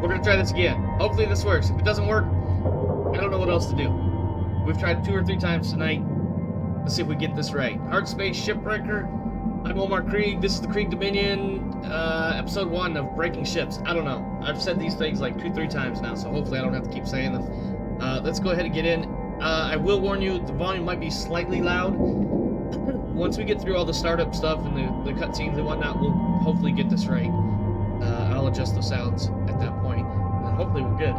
We're gonna try this again. Hopefully this works. If it doesn't work, I don't know what else to do. We've tried 2 or 3 times tonight. Let's see if we get this right. Hard Space Shipbreaker. I'm Omar Krieg. This is the Krieg Dominion, episode 1 of Breaking Ships. I don't know. I've said these things like 2-3 times now, so hopefully I don't have to keep saying them. Let's go ahead and get in. I will warn you, the volume might be slightly loud. Once we get through all the startup stuff and the cutscenes and whatnot, we'll hopefully get this right. I'll adjust the sounds at that point, and hopefully we're good.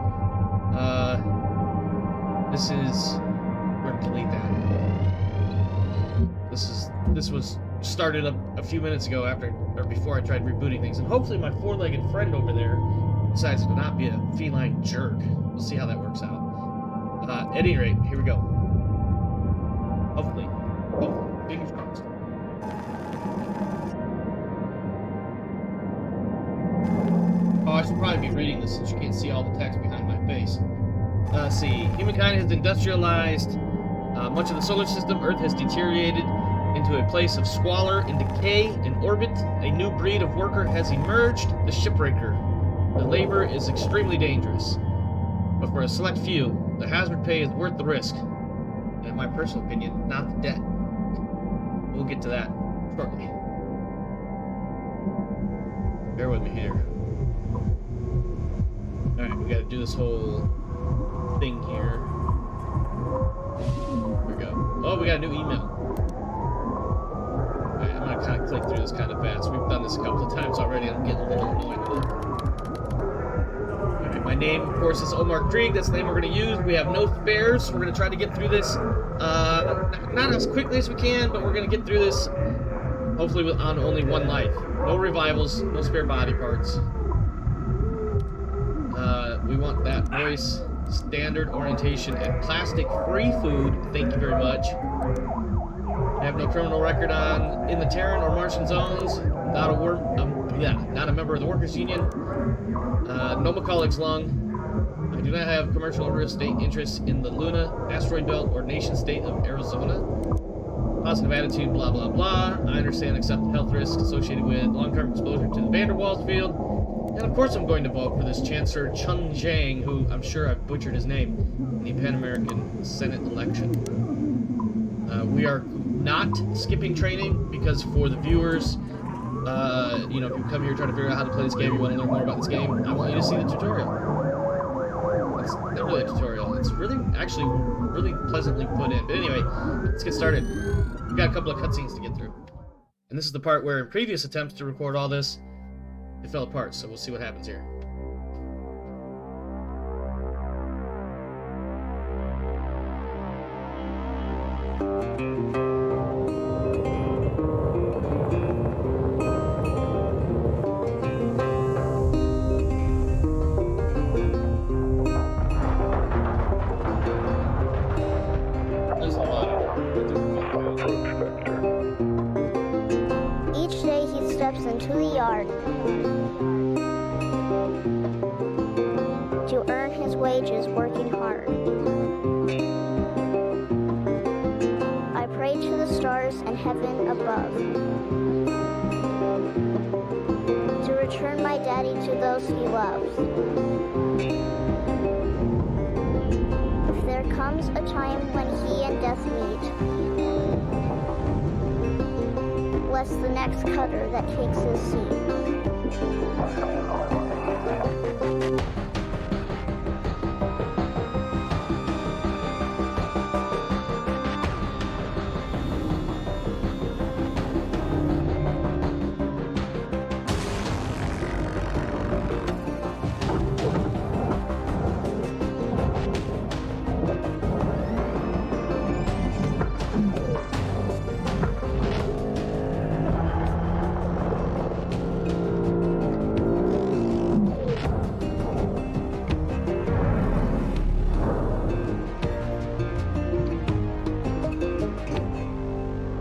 This is... We're gonna delete that. This was started up a few minutes ago before I tried rebooting things, and hopefully my 4-legged friend over there decides to not be a feline jerk. We'll see how that works out. At any rate, here we go. Hopefully, fingers crossed. Oh, I should probably be reading this since you can't see all the text behind my face. Let's see. Humankind has industrialized much of the solar system. Earth has deteriorated into a place of squalor and decay. In orbit, a new breed of worker has emerged, the shipbreaker. The labor is extremely dangerous, but for a select few, the hazard pay is worth the risk. And in my personal opinion, not the debt. We'll get to that shortly. Bear with me here. Alright, we gotta do this whole thing here. Here we go. Oh, we got a new email. Alright, I'm gonna kind of click through this kind of fast. We've done this a couple of times already. I'm getting a little annoyed with it. Alright, my name, of course, is Omar Krieg. That's the name we're gonna use. We have no spares. We're gonna try to get through this not as quickly as we can, but we're gonna get through this hopefully on only 1 life. No revivals, no spare body parts. We want that voice, standard orientation, and plastic-free food. Thank you very much. I have no criminal record in the Terran or Martian zones. Not a member of the Workers' Union. No Macaulay's lung. I do not have commercial or real estate interests in the Luna, asteroid belt, or nation state of Arizona. Positive attitude, blah, blah, blah. I understand and accept the health risks associated with long-term exposure to the van der Waals field. And of course I'm going to vote for this Chancellor Chung Zhang, who I'm sure I've butchered his name, in the Pan-American Senate election. We are not skipping training because for the viewers, you know, if you come here trying to figure out how to play this game, you want to learn more about this game, I want you to see the tutorial. It's not really a tutorial. It's actually really pleasantly put in. But anyway, let's get started. We've got a couple of cutscenes to get through. And this is the part where in previous attempts to record all this, it fell apart, so we'll see what happens here. Each day he steps into the yard to earn his wages working hard. I pray to the stars and heaven above to return my daddy to those he loves. If there comes a time when he and death meet, bless the next cutter that takes his seat.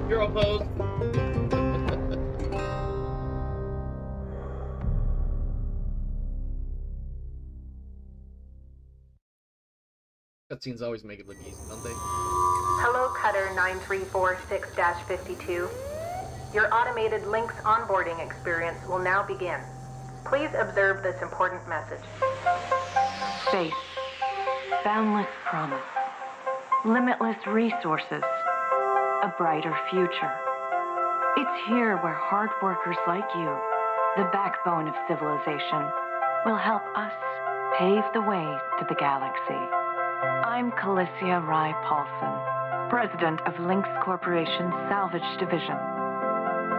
Hero pose. Cutscenes always make it look easy, don't they? Hello, Cutter 9346-52. Your automated Lynx onboarding experience will now begin. Please observe this important message. Space, boundless promise, limitless resources, a brighter future. It's here where hard workers like you, the backbone of civilization, will help us pave the way to the galaxy. I'm Calicia Rye Paulson, president of Lynx Corporation's Salvage Division.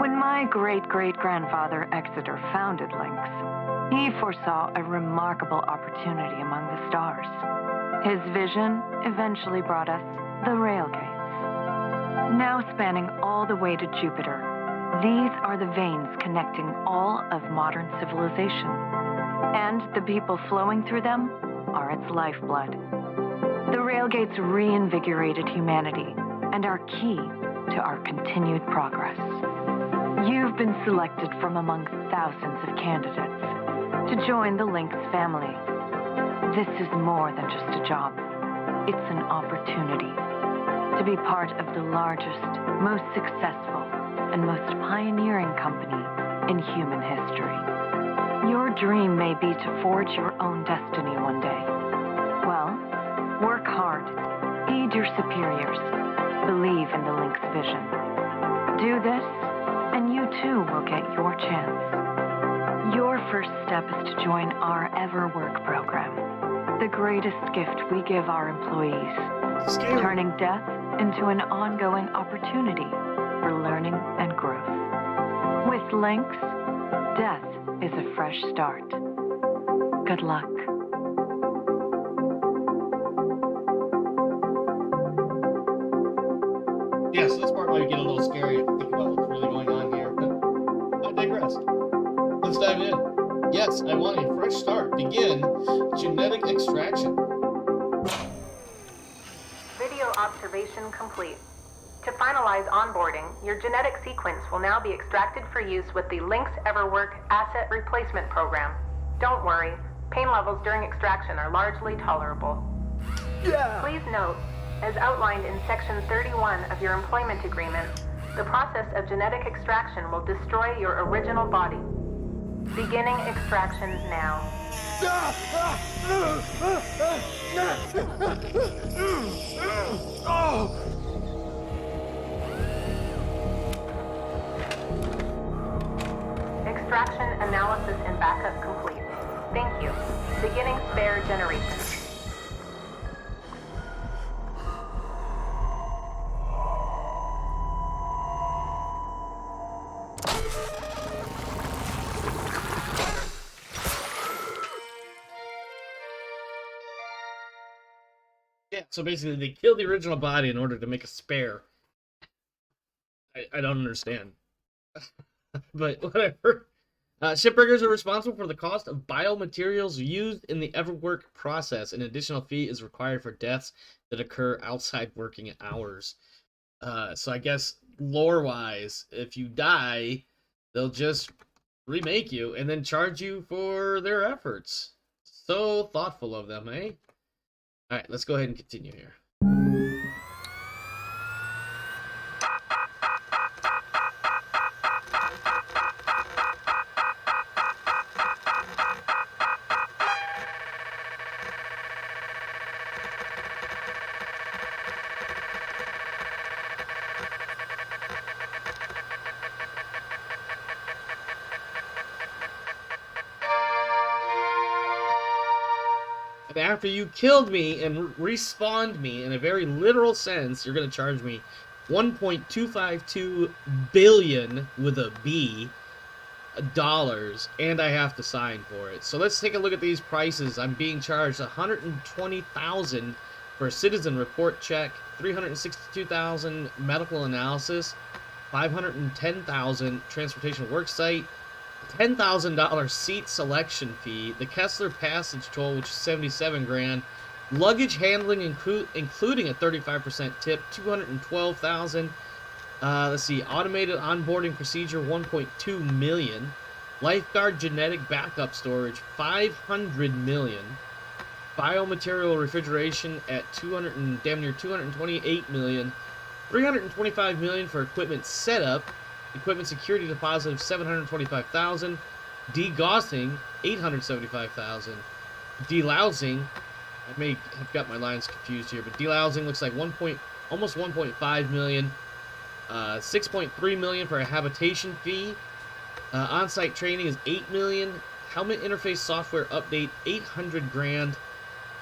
When my great-great-grandfather Exeter founded Lynx, he foresaw a remarkable opportunity among the stars. His vision eventually brought us the railgates. Now spanning all the way to Jupiter, these are the veins connecting all of modern civilization. And the people flowing through them are its lifeblood. The railgates reinvigorated humanity and are key to our continued progress. You've been selected from among thousands of candidates to join the Lynx family. This is more than just a job. It's an opportunity to be part of the largest, most successful, and most pioneering company in human history. Your dream may be to forge your own destiny one day. Well, work hard, heed your superiors, believe in the Lynx vision. Do this, and you too will get your chance. Your first step is to join our EverWork program, the greatest gift we give our employees, turning death into an ongoing opportunity for learning and growth. With Lynx, death is a fresh start. Good luck. Yeah, so this part might get a little scary if you think about what's really going on here, but I digress. Let's dive in. Yes, I want a fresh start. Begin genetic extraction. Video observation complete. To finalize onboarding, your genetic sequence will now be extracted for use with the Lynx EverWork Asset Replacement Program. Don't worry, pain levels during extraction are largely tolerable. Yeah. Please note, as outlined in Section 31 of your employment agreement, the process of genetic extraction will destroy your original body. Beginning extraction now. Extraction analysis and backup complete. Thank you. Beginning spare generation. Yeah, so basically they killed the original body in order to make a spare. I don't understand. But whatever. Shipbreakers are responsible for the cost of biomaterials used in the EverWork process. An additional fee is required for deaths that occur outside working hours. So I guess lore-wise, if you die, they'll just remake you and then charge you for their efforts. So thoughtful of them, eh? Alright, let's go ahead and continue here. And after you killed me and respawned me in a very literal sense, you're going to charge me 1.252 billion with a B dollars, and I have to sign for it. So let's take a look at these prices. I'm being charged 120,000 for a citizen report check, 362,000 medical analysis, 510,000 transportation worksite, $10,000 seat selection fee, the Kessler passage toll, which is 77 grand, luggage handling including a 35% tip, 212,000. Let's see, automated onboarding procedure, 1.2 million. Lifeguard genetic backup storage, 500 million. Biomaterial refrigeration at damn near 228 million. 325 million for equipment setup. Equipment security deposit of 725,000. Degaussing, 875,000. Delousing, I may have got my lines confused here, but delousing looks like almost 1.5 million. 6.3 million for a habitation fee. On-site training is 8 million. Helmet interface software update, 800 grand.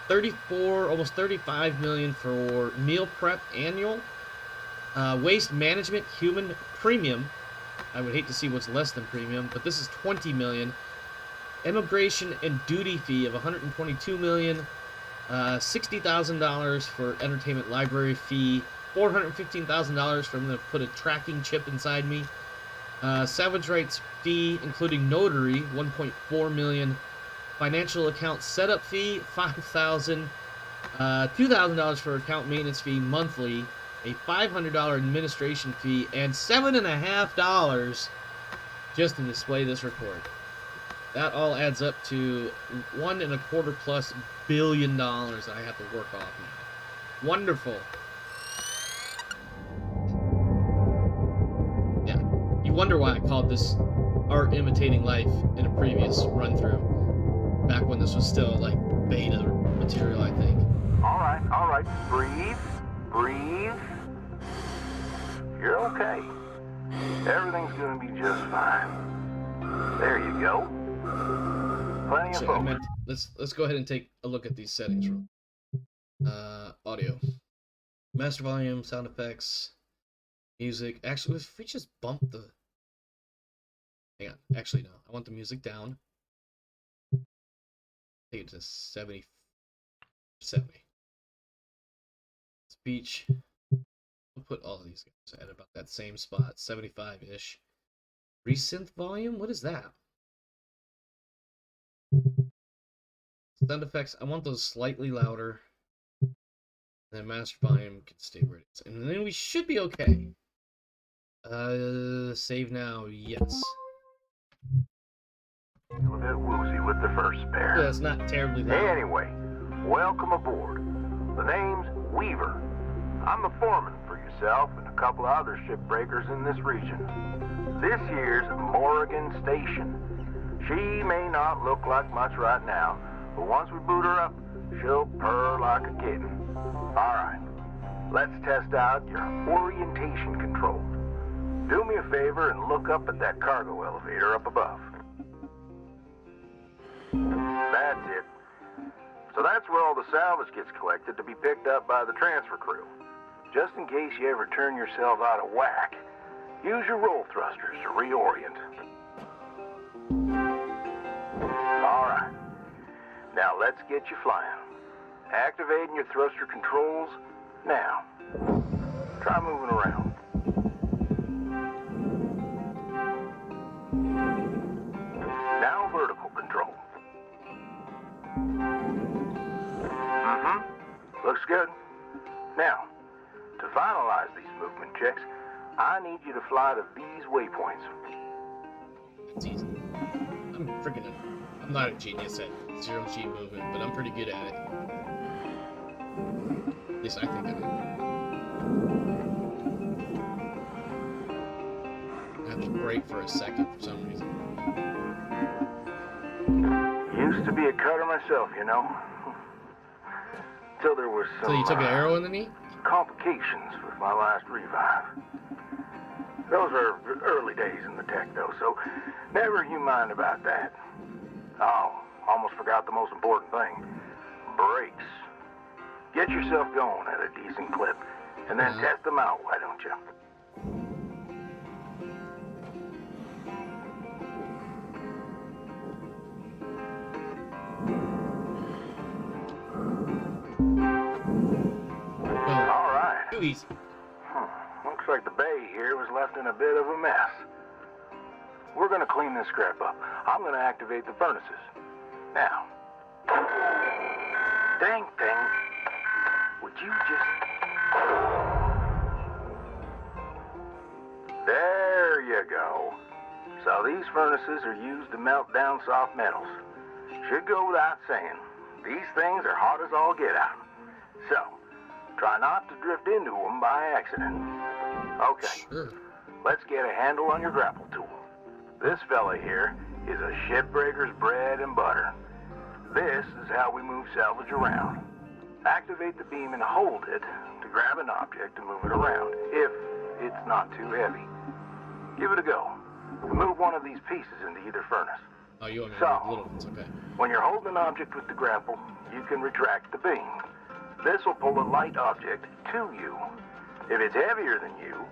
34, almost 35 million for meal prep annual. Waste management human premium. I would hate to see what's less than premium, but this is 20 million. Immigration and duty fee of 122 million. $60,000 for entertainment library fee. $415,000 for them to put a tracking chip inside me. Salvage rights fee, including notary, 1.4 million. Financial account setup fee, $5,000. $2,000 for account maintenance fee monthly. A $500 administration fee, and $7.50 just to display this report. That all adds up to $1.25+ billion that I have to work off now. Wonderful. Yeah, you wonder why I called this art imitating life in a previous run through, back when this was still like beta material, I think. All right, breathe. You're okay. Everything's gonna be just fine. There you go. Plenty of focus. Let's go ahead and take a look at these settings. Audio, master volume, sound effects, music. Actually, if we just bump the, hang on. Actually, no. I want the music down. Take it to 70. Speech. We'll put all of these guys at about that same spot, 75-ish. Resynth volume? What is that? Sound effects, I want those slightly louder. And then master volume can stay where it is. And then we should be okay. Save now, yes. A bit woozy with the first pair. Yeah, it's not terribly loud. Anyway, welcome aboard. The name's Weaver. I'm the foreman for yourself and a couple of other shipbreakers in this region. This here's Morrigan Station. She may not look like much right now, but once we boot her up, she'll purr like a kitten. All right, let's test out your orientation control. Do me a favor and look up at that cargo elevator up above. That's it. So that's where all the salvage gets collected to be picked up by the transfer crew. Just in case you ever turn yourself out of whack, use your roll thrusters to reorient. All right. Now let's get you flying. Activating your thruster controls now. Try moving around. Now vertical control. Looks good. Now, to finalize these movement checks, I need you to fly to these waypoints. It's easy. I'm not a genius at zero-G movement, but I'm pretty good at it. At least I think I am. I have to break for a second for some reason. Used to be a cutter myself, you know. Till there was some So you took an arrow in the knee? complications with my last revive. Those are early days in the tech, though, so never you mind about that. Oh, almost forgot the most important thing. Brakes. Get yourself going at a decent clip, and then test them out, why don't you? All right. Too easy. Looks like the bay here was left in a bit of a mess. We're gonna clean this crap up. I'm gonna activate the furnaces. Now. Dang thing. Would you just... There you go. So these furnaces are used to melt down soft metals. Should go without saying. These things are hot as all get out. So, try not to drift into them by accident. Okay, Sure. let's get a handle on your grapple tool. This fella here is a shipbreaker's bread and butter. This is how we move salvage around. Activate the beam and hold it to grab an object and move it around, if it's not too heavy. Give it a go. Move one of these pieces into either furnace. Oh, you want me to So, move little ones, okay. When you're holding an object with the grapple, you can retract the beam. This will pull a light object to you. If it's heavier than you,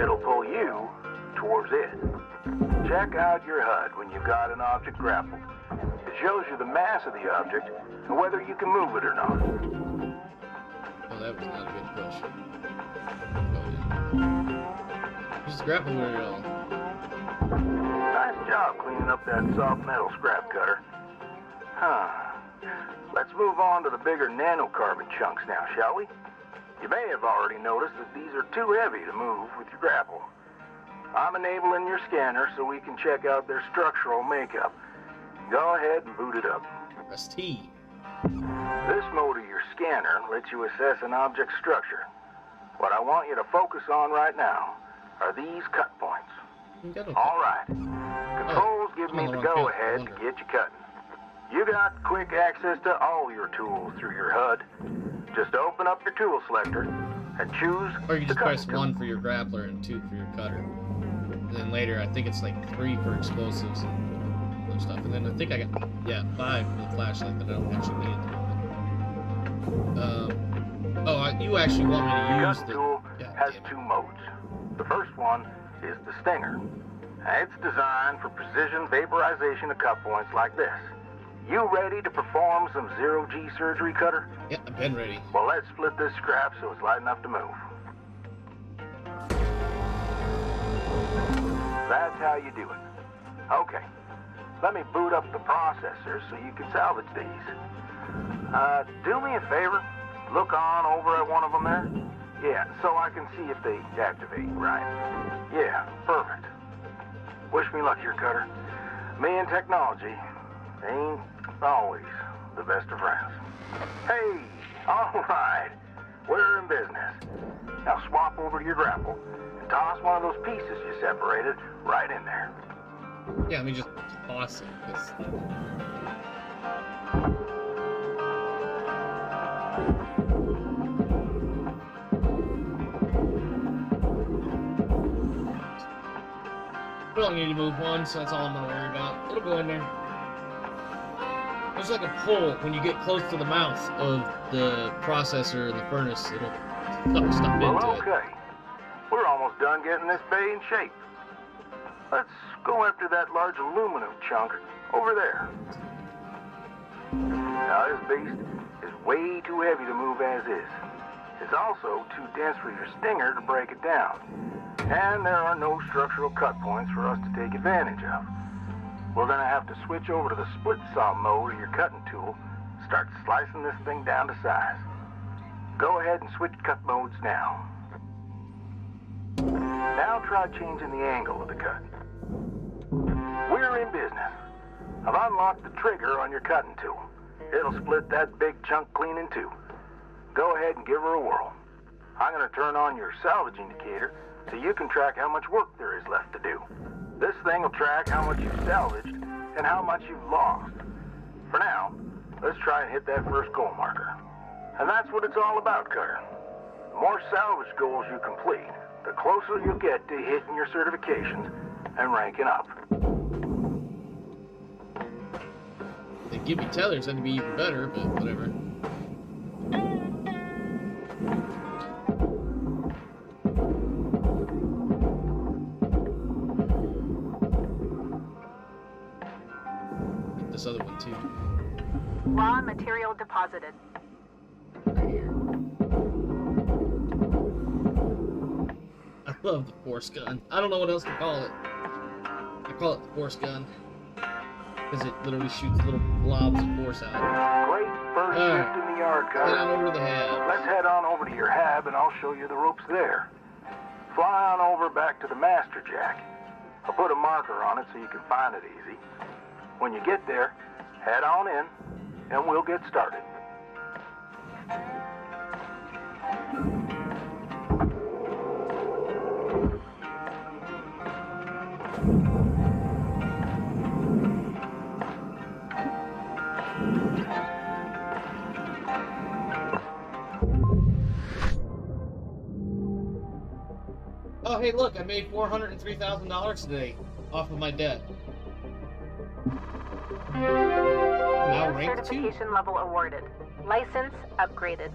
it'll pull you towards it. Check out your HUD when you've got an object grappled. It shows you the mass of the object and whether you can move it or not. Oh, that was not a good push. Oh, yeah. Just grapple where you're all. Nice job cleaning up that soft metal scrap cutter. Let's move on to the bigger nanocarbon chunks now, shall we? You may have already noticed that these are too heavy to move with your grapple. I'm enabling your scanner so we can check out their structural makeup. Go ahead and boot it up. Press T. This mode of your scanner lets you assess an object's structure. What I want you to focus on right now are these cut points. All right. Controls give me the go-ahead to get you cutting. You got quick access to all your tools through your HUD. Just open up your tool selector and choose Or you just the press cutting 1 for your grappler and 2 for your cutter. And then later, I think it's like 3 for explosives and other stuff. And then I think I got, 5 for the flashlight that I don't actually need at the moment. You actually want me to The use cut the... tool God has damn it. 2 modes. The first one is the stinger. It's designed for precision vaporization of cut points like this. You ready to perform some zero-G surgery, Cutter? Yeah, I've been ready. Well, let's split this scrap so it's light enough to move. That's how you do it. Okay, let me boot up the processor so you can salvage these. Do me a favor. Look on over at one of them there. Yeah, so I can see if they activate right. Yeah, perfect. Wish me luck here, Cutter. Me and technology ain't always the best of friends. Hey, all right. We're in business. Now swap over to your grapple and toss one of those pieces you separated right in there. Yeah, let me just toss it. 'Cause... We only need to move one, so that's all I'm gonna worry about. It'll go in there. There's like a pull when you get close to the mouth of the processor in the furnace. It'll suck stuff into Well, it. okay. We're almost done getting this bay in shape. Let's go after that large aluminum chunk over there. Now, this beast is way too heavy to move as is. It's also too dense for your stinger to break it down. And there are no structural cut points for us to take advantage of. We're gonna have to switch over to the split saw mode of your cutting tool, start slicing this thing down to size. Go ahead and switch cut modes now. Now try changing the angle of the cut. We're in business. I've unlocked the trigger on your cutting tool. It'll split that big chunk clean in two. Go ahead and give her a whirl. I'm gonna turn on your salvage indicator so you can track how much work there is left to do. This thing will track how much you've salvaged and how much you've lost. For now, let's try and hit that first goal marker. And that's what it's all about, Cutter. The more salvage goals you complete, the closer you'll get to hitting your certifications and ranking up. They give me tethers, that'd be even better, but whatever. Get this other one too. Raw material deposited. Right here. I love the force gun. I don't know what else to call it. I call it the force gun. Because it literally shoots little blobs of force out. Great first shift in the yard, Head on Cutter. over to the hab. Let's head on over to your hab and I'll show you the ropes there. Fly on over back to the master jack. I'll put a marker on it so you can find it easy. When you get there, head on in and we'll get started. hey, look, I made $403,000 today off of my debt. Now And ranked 2. certification level awarded. License upgraded.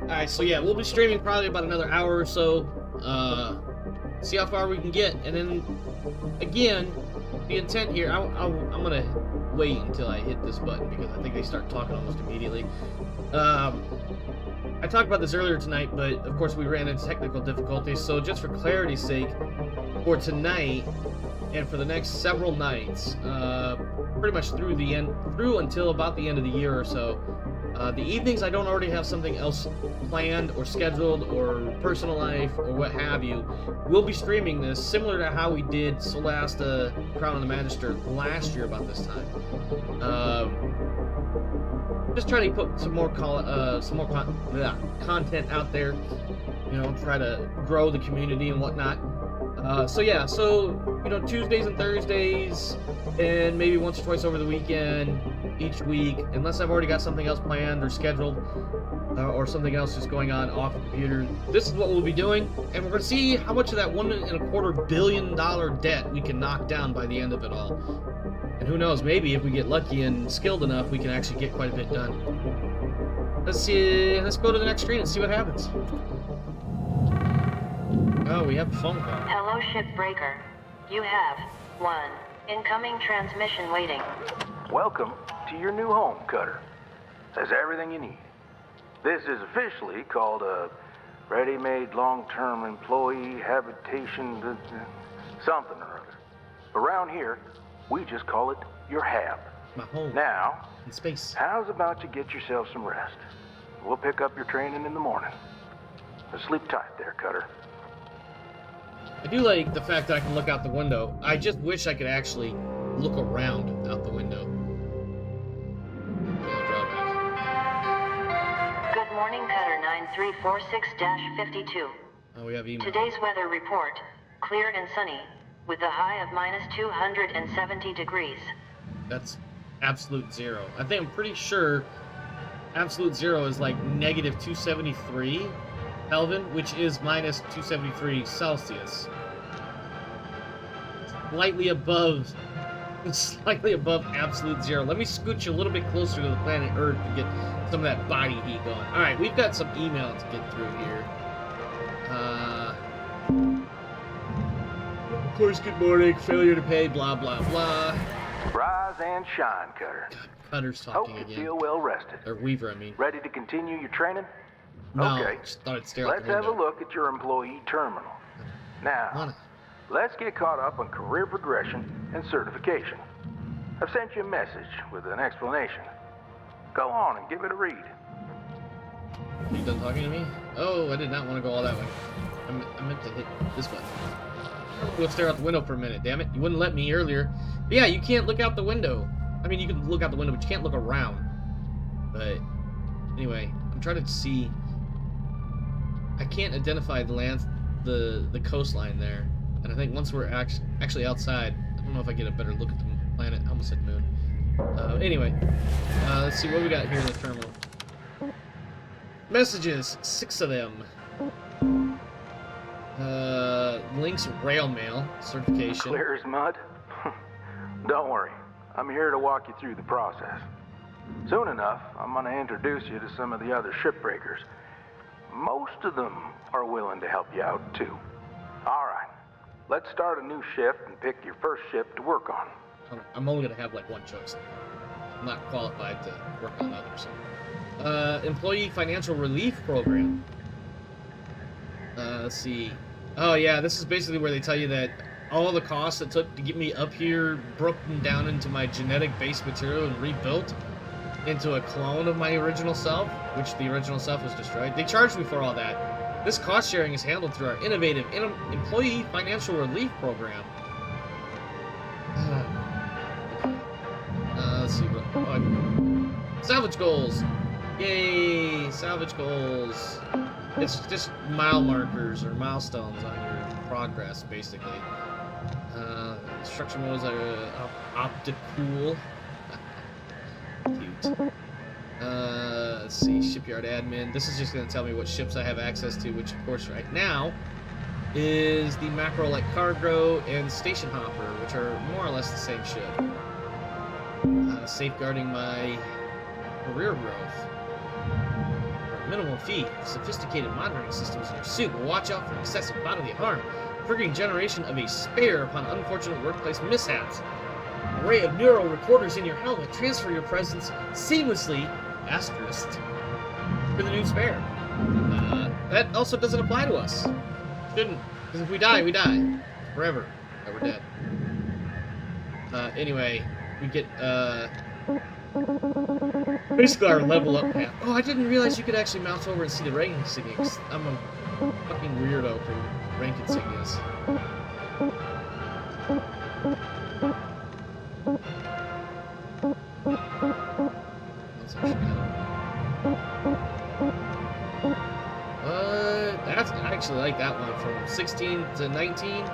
Alright, so yeah, we'll be streaming probably about another hour or so. See how far we can get, and then again, the intent here, I'm gonna wait until I hit this button because I think they start talking almost immediately. I talked about this earlier tonight, but of course we ran into technical difficulties, so just for clarity's sake, for tonight and for the next several nights, pretty much through until about the end of the year or so, the evenings I don't already have something else planned or scheduled or personal life or what have you. We'll be streaming this similar to how we did Solasta Crown of the Magister last year about this time. Just trying to put some more content out there, you know, try to grow the community and whatnot. So yeah, you know, Tuesdays and Thursdays, and maybe once or twice over the weekend each week, unless I've already got something else planned or scheduled, or something else just going on off the computer. This is what we'll be doing, and we're going to see how much of that $1.25 billion debt we can knock down by the end of it all. And who knows, maybe if we get lucky and skilled enough, we can actually get quite a bit done. Let's see, let's go to the next screen and see what happens. Oh, we have a phone call. Hello, Shipbreaker. You have one incoming transmission waiting. Welcome to your new home, Cutter. Has everything you need. This is officially called a ready-made long-term employee habitation something or other. Around here, we just call it your hab. My home. Now, in space. how's about you get yourself some rest? We'll pick up your training in the morning. So sleep tight there, Cutter. I do like the fact that I can look out the window. I just wish I could actually look around out the window. Good morning, Cutter 9346-52. Oh, we have email. Today's weather report, clear and sunny, with a high of -270 degrees. That's absolute zero. I think I'm pretty sure absolute zero is like -273 Kelvin, which is -273 Celsius. Slightly above absolute zero. Let me scooch a little bit closer to the planet Earth to get some of that body heat going. All right, we've got some email to get through here. Of course, good morning. Failure to pay, blah, blah, blah. Rise and shine, Cutter. God, Cutter's Hope talking you again. feel well rested. Or Weaver, I mean. Ready to continue your training? No, Okay. just thought I'd stare out Let's the have a window. look at your employee terminal. Now, Wanna- let's get caught up on career progression and certification. I've sent you a message with an explanation. Go on and give it a read. Are you done talking to me? Oh, I did not want to go all that way. I meant to hit this button. Go stare out the window for a minute, damn it. You wouldn't let me earlier. But yeah, you can't look out the window. I mean, you can look out the window, but you can't look around. But anyway, I'm trying to see. I can't identify the coastline there. And I think once we're actually outside, I don't know if I get a better look at the planet. I almost said moon. Anyway, let's see what we got here in the terminal. Messages, 6 of them. Links rail mail certification. Clear as mud? Don't worry. I'm here to walk you through the process. Soon enough, I'm going to introduce you to some of the other shipbreakers. Most of them are willing to help you out, too. All right. Let's start a new shift and pick your first ship to work on. I'm only gonna have like one choice. I'm not qualified to work on others. Employee financial relief program. Let's see. Oh yeah, this is basically where they tell you that all the costs it took to get me up here broken down into my genetic base material and rebuilt into a clone of my original self, which the original self was destroyed. They charged me for all that. This cost sharing is handled through our innovative employee financial relief program. Let's see. Salvage goals. Yay! Salvage goals. It's just mile markers or milestones on your progress, basically. Structure modes are optical. Cute. Let's see, shipyard admin. This is just going to tell me what ships I have access to, which of course right now is the macro light cargo and station hopper, which are more or less the same ship. Safeguarding my career growth. Minimal fee. Sophisticated monitoring systems in your suit will watch out for excessive bodily harm, triggering generation of a spare upon unfortunate workplace mishaps. Array of neural recorders in your helmet transfer your presence seamlessly, asterisk, for the new spare. That also doesn't apply to us. Shouldn't, because if we die, we die. Forever. Or we're dead. Anyway, we get, basically our level up path. Oh, I didn't realize you could actually mouse over and see the rank insignias. I'm a fucking weirdo for rank insignias. That's, I actually like that one. From 16 to 19.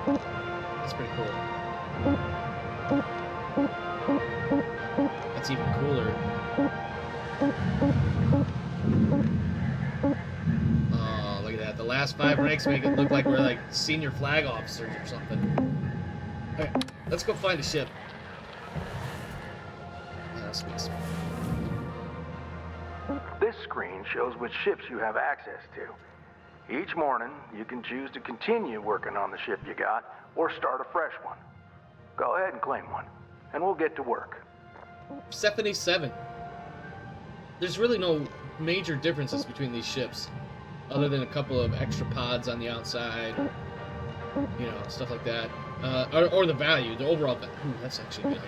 That's pretty cool. That's even cooler. Oh, look at that. The last 5 ranks make it look like we're like senior flag officers or something. Alright, let's go find a ship. This screen shows which ships you have access to. Each morning, you can choose to continue working on the ship you got or start a fresh one. Go ahead and claim one, and we'll get to work. 77. There's really no major differences between these ships, other than a couple of extra pods on the outside, you know, stuff like that. Or the value, the overall value. Ooh, that's actually a good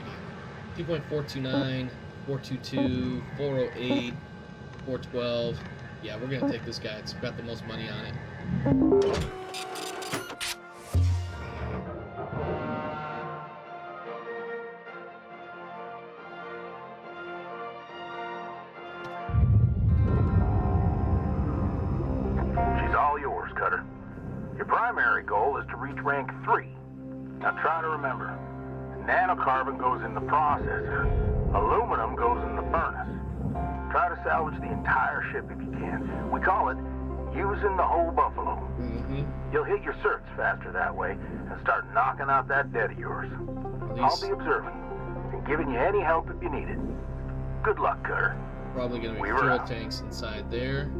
idea. 2.429, 422, 408, 412. Yeah, we're gonna take this guy. It's got the most money on it. She's all yours, Cutter. Your primary goal is to reach rank 3. Now try to remember, nanocarbon goes in the processor, aluminum goes in the furnace. Try to salvage the entire ship if you can. We call it using the whole buffalo. You'll hit your certs faster that way and start knocking out that debt of yours. I'll be observing and giving you any help if you need it. Good luck, Cutter. Probably gonna be fuel tanks inside there.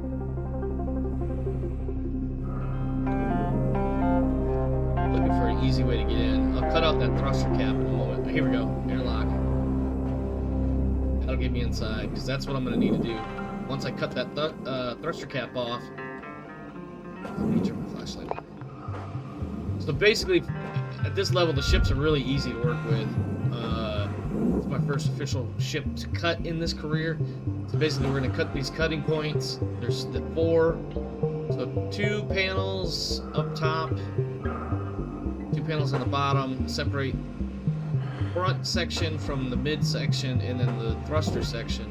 Looking for an easy way to get in. I'll cut out that thruster cap in a moment. Here we go. Airlock. That'll get me inside, because that's what I'm going to need to do. Once I cut that thruster cap off, I'll need your flashlight. So basically, at this level, the ships are really easy to work with. It's my first official ship to cut in this career. So basically, we're going to cut these cutting points. There's the 4. So 2 panels up top, 2 panels on the bottom, separate front section from the mid section, and then the thruster section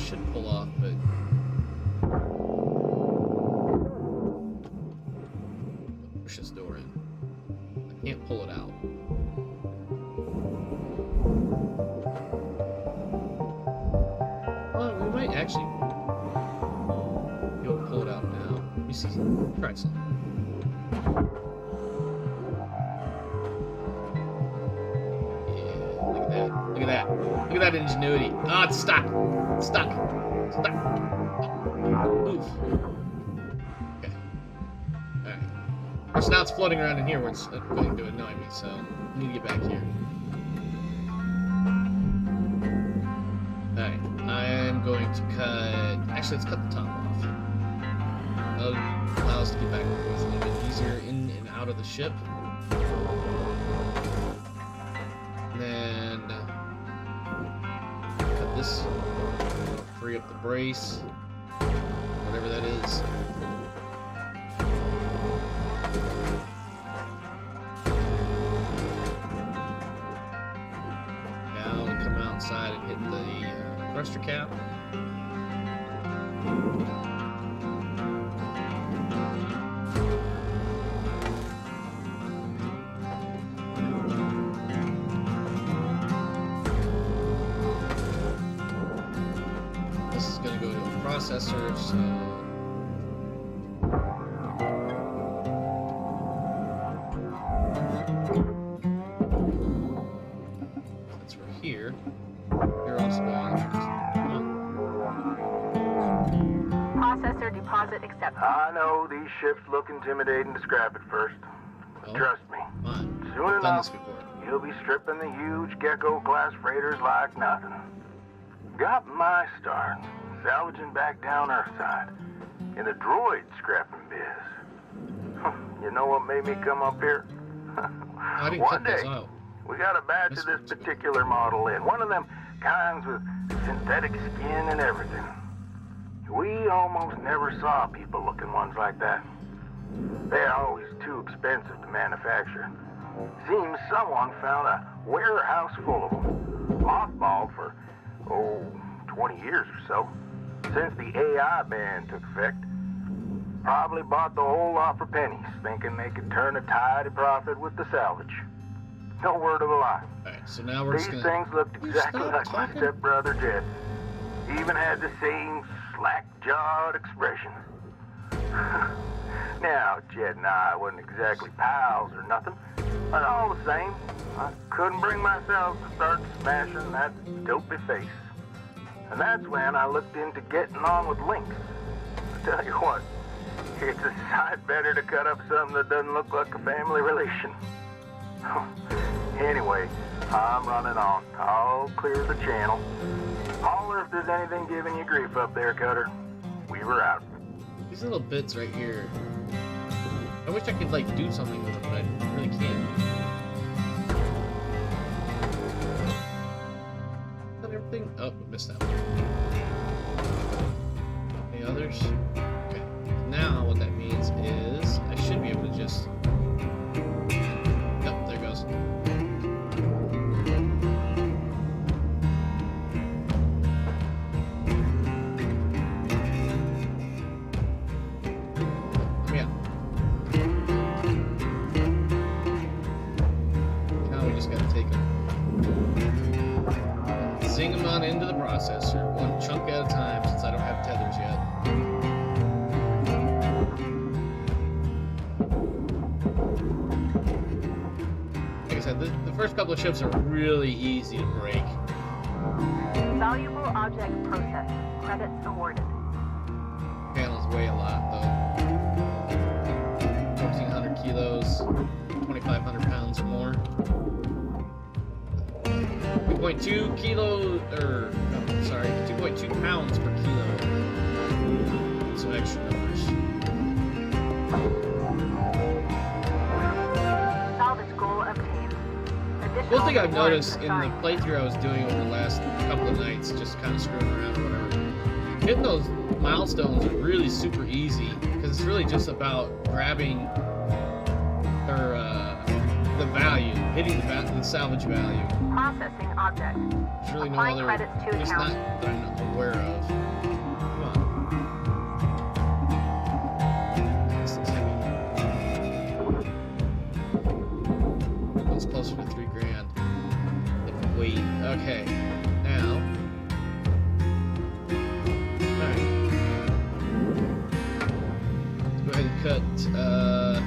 should pull off, but push this door in. I can't pull it out. Well, we might actually be able to pull it out now. Let me see. Try something. Look at that. Look at that ingenuity. Ah, it's stuck. It's stuck. It's stuck. Move. Okay. Alright. Of course, now it's floating around in here where it's going to annoy me, so I need to get back here. Alright. I am going to cut... Actually, let's cut the top off. That'll allow us to get back and forth a little bit easier in and out of the ship. And then cut this, free up the brace, whatever that is. Now we come outside and hit the thruster cap. go to a processor, so... Since we're here, you're also going Processor deposit accepted. I know these ships look intimidating to scrap at first. Well, Trust me, fine. soon I've done this enough, before. you'll be stripping the huge Gecko-class freighters like nothing. Got my start salvaging back down Earthside in the droid scrapping biz. You know what made me come up here? I didn't One cut those day, out. we got a batch of this particular model in. One of them kinds with synthetic skin and everything. We almost never saw people looking ones like that. They're always too expensive to manufacture. Seems someone found a warehouse full of them, mothballed for, 20 years or so. Since the AI ban took effect, probably bought the whole lot for pennies, thinking they could turn a tide of profit with the salvage. No word of a lie. Alright, so now we're These just gonna... things looked You exactly stop like talking? my stepbrother Jed. Even had the same slack-jawed expression. Now, Jed and I wasn't exactly pals or nothing, but all the same, I couldn't bring myself to start smashing that dopey face. And that's when I looked into getting on with Lynx. I tell you what, it's a sight better to cut up something that doesn't look like a family relation. Anyway, I'm running on. I'll clear the channel. Holler if there's anything giving you grief up there, Cutter. We were out. These little bits right here. I wish I could, like, do something with them, but I really can't. Is that everything? Oh, we missed that one. Any others? Okay. Now, what that means is I should be able to just... Yep, there it goes. Yeah. Now we just gotta take them, zing them on into the processor, one chunk at a time, since I don't have tethers yet. Like I said, the first couple of ships are really easy to break. Valuable object processed. Credits awarded. Panels weigh a lot, though. 1,400 kilos, 2,500 pounds or more. 2.2 kilo, or, no, sorry, 2.2 pounds per kilo. Some extra numbers. Salvage goal obtained. Additional One thing I've rewards noticed in the assigned. playthrough I was doing over the last couple of nights, just kind of screwing around or whatever, hitting those milestones are really super easy, because it's really just about grabbing, or, the value, hitting the salvage value. Processing object. There's really no Applying other, credits to at least not account. that I'm aware of. Come on. This thing's heavy. It's closer to 3 grand. The weight. Okay. Now. Alright. Let's go ahead and cut, oh,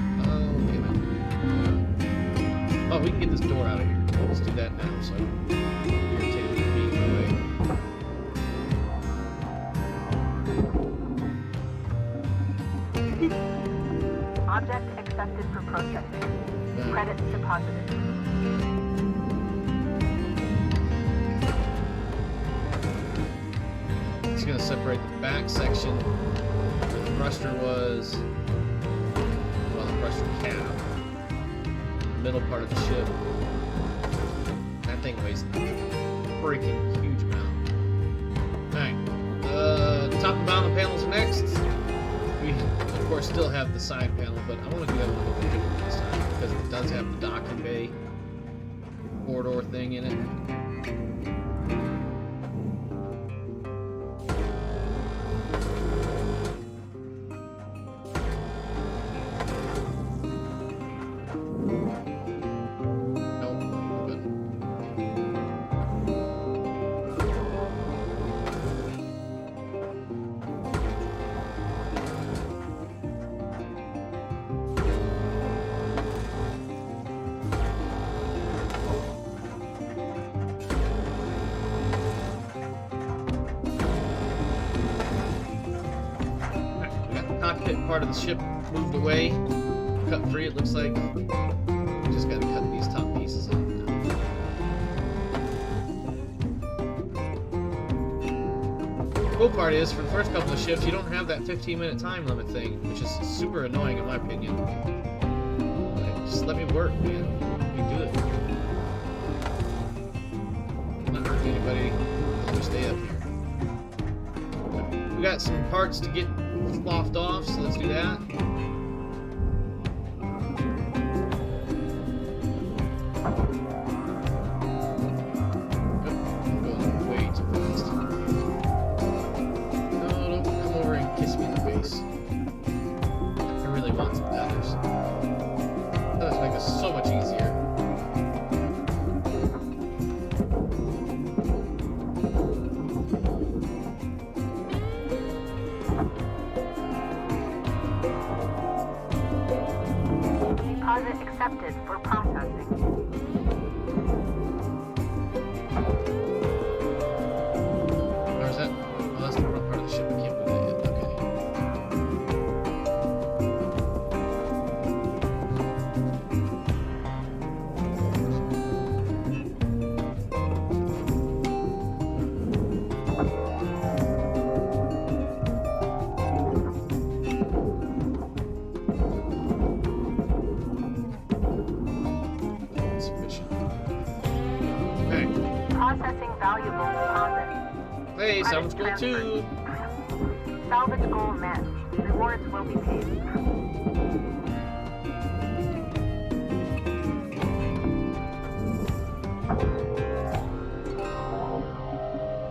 wait a minute. Oh, we can get this door out of here. Let's do that now, so I don't irritate it being in my way. Object accepted for processing. Credits deposited. It's going to separate the back section where the thruster was, well, the thruster cap, the middle part of the ship. That thing weighs a freaking huge amount. Alright, top and bottom panels are next. We, of course, still have the side panel, but I want to do that one a little bit different this time, because it does have the docking bay corridor thing in it. part of the ship moved away, cut free. It looks like. Just gotta cut these top pieces off now. The cool part is, for the first couple of shifts, you don't have that 15-minute time limit thing, which is super annoying in my opinion. Like, just let me work, man. Let me do it. I'm not hurting anybody. Let me stay up here. We got some parts to get sloughed off, so let's do that. Accepted for processing. Where's that? Oh, that's the front part of the ship. I can't move that yet. Processing valuable deposit. Hey, salvage goal 2. Salvage goal met. Rewards will be paid.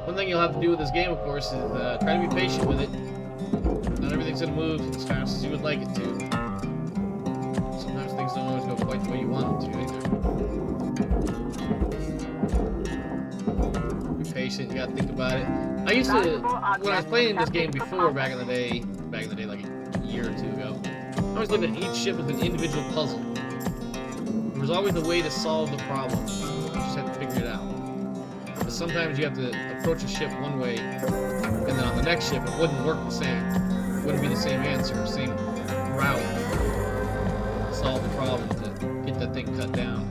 One thing you'll have to do with this game, of course, is try to be patient with it. Not everything's going to move as fast as you would like it to. Sometimes things don't always go quite the way you want them to either. Patient, you gotta think about it. I used to, when I was playing this game before, back in the day, like a year or two ago, I always looked at each ship as an individual puzzle. There was always a way to solve the problem. You just had to figure it out. But sometimes you have to approach a ship one way, and then on the next ship it wouldn't work the same. It wouldn't be the same answer, same route. Solve the problem to get that thing cut down.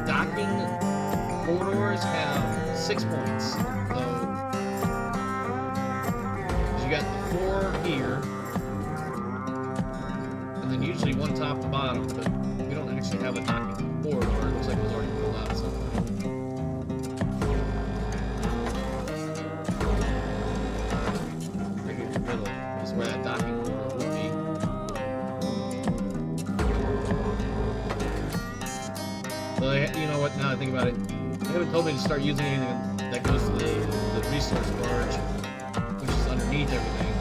Docking corridors have 6 points. So you got 4 here, and then usually one top to bottom, but we don't actually have a docking corridor. It looks like it was already pulled out somewhere. Right here in the middle is where that docking corridor would be. So you know what, now that I think about it, they haven't told me to start using anything that goes to the resource barge, which is underneath everything.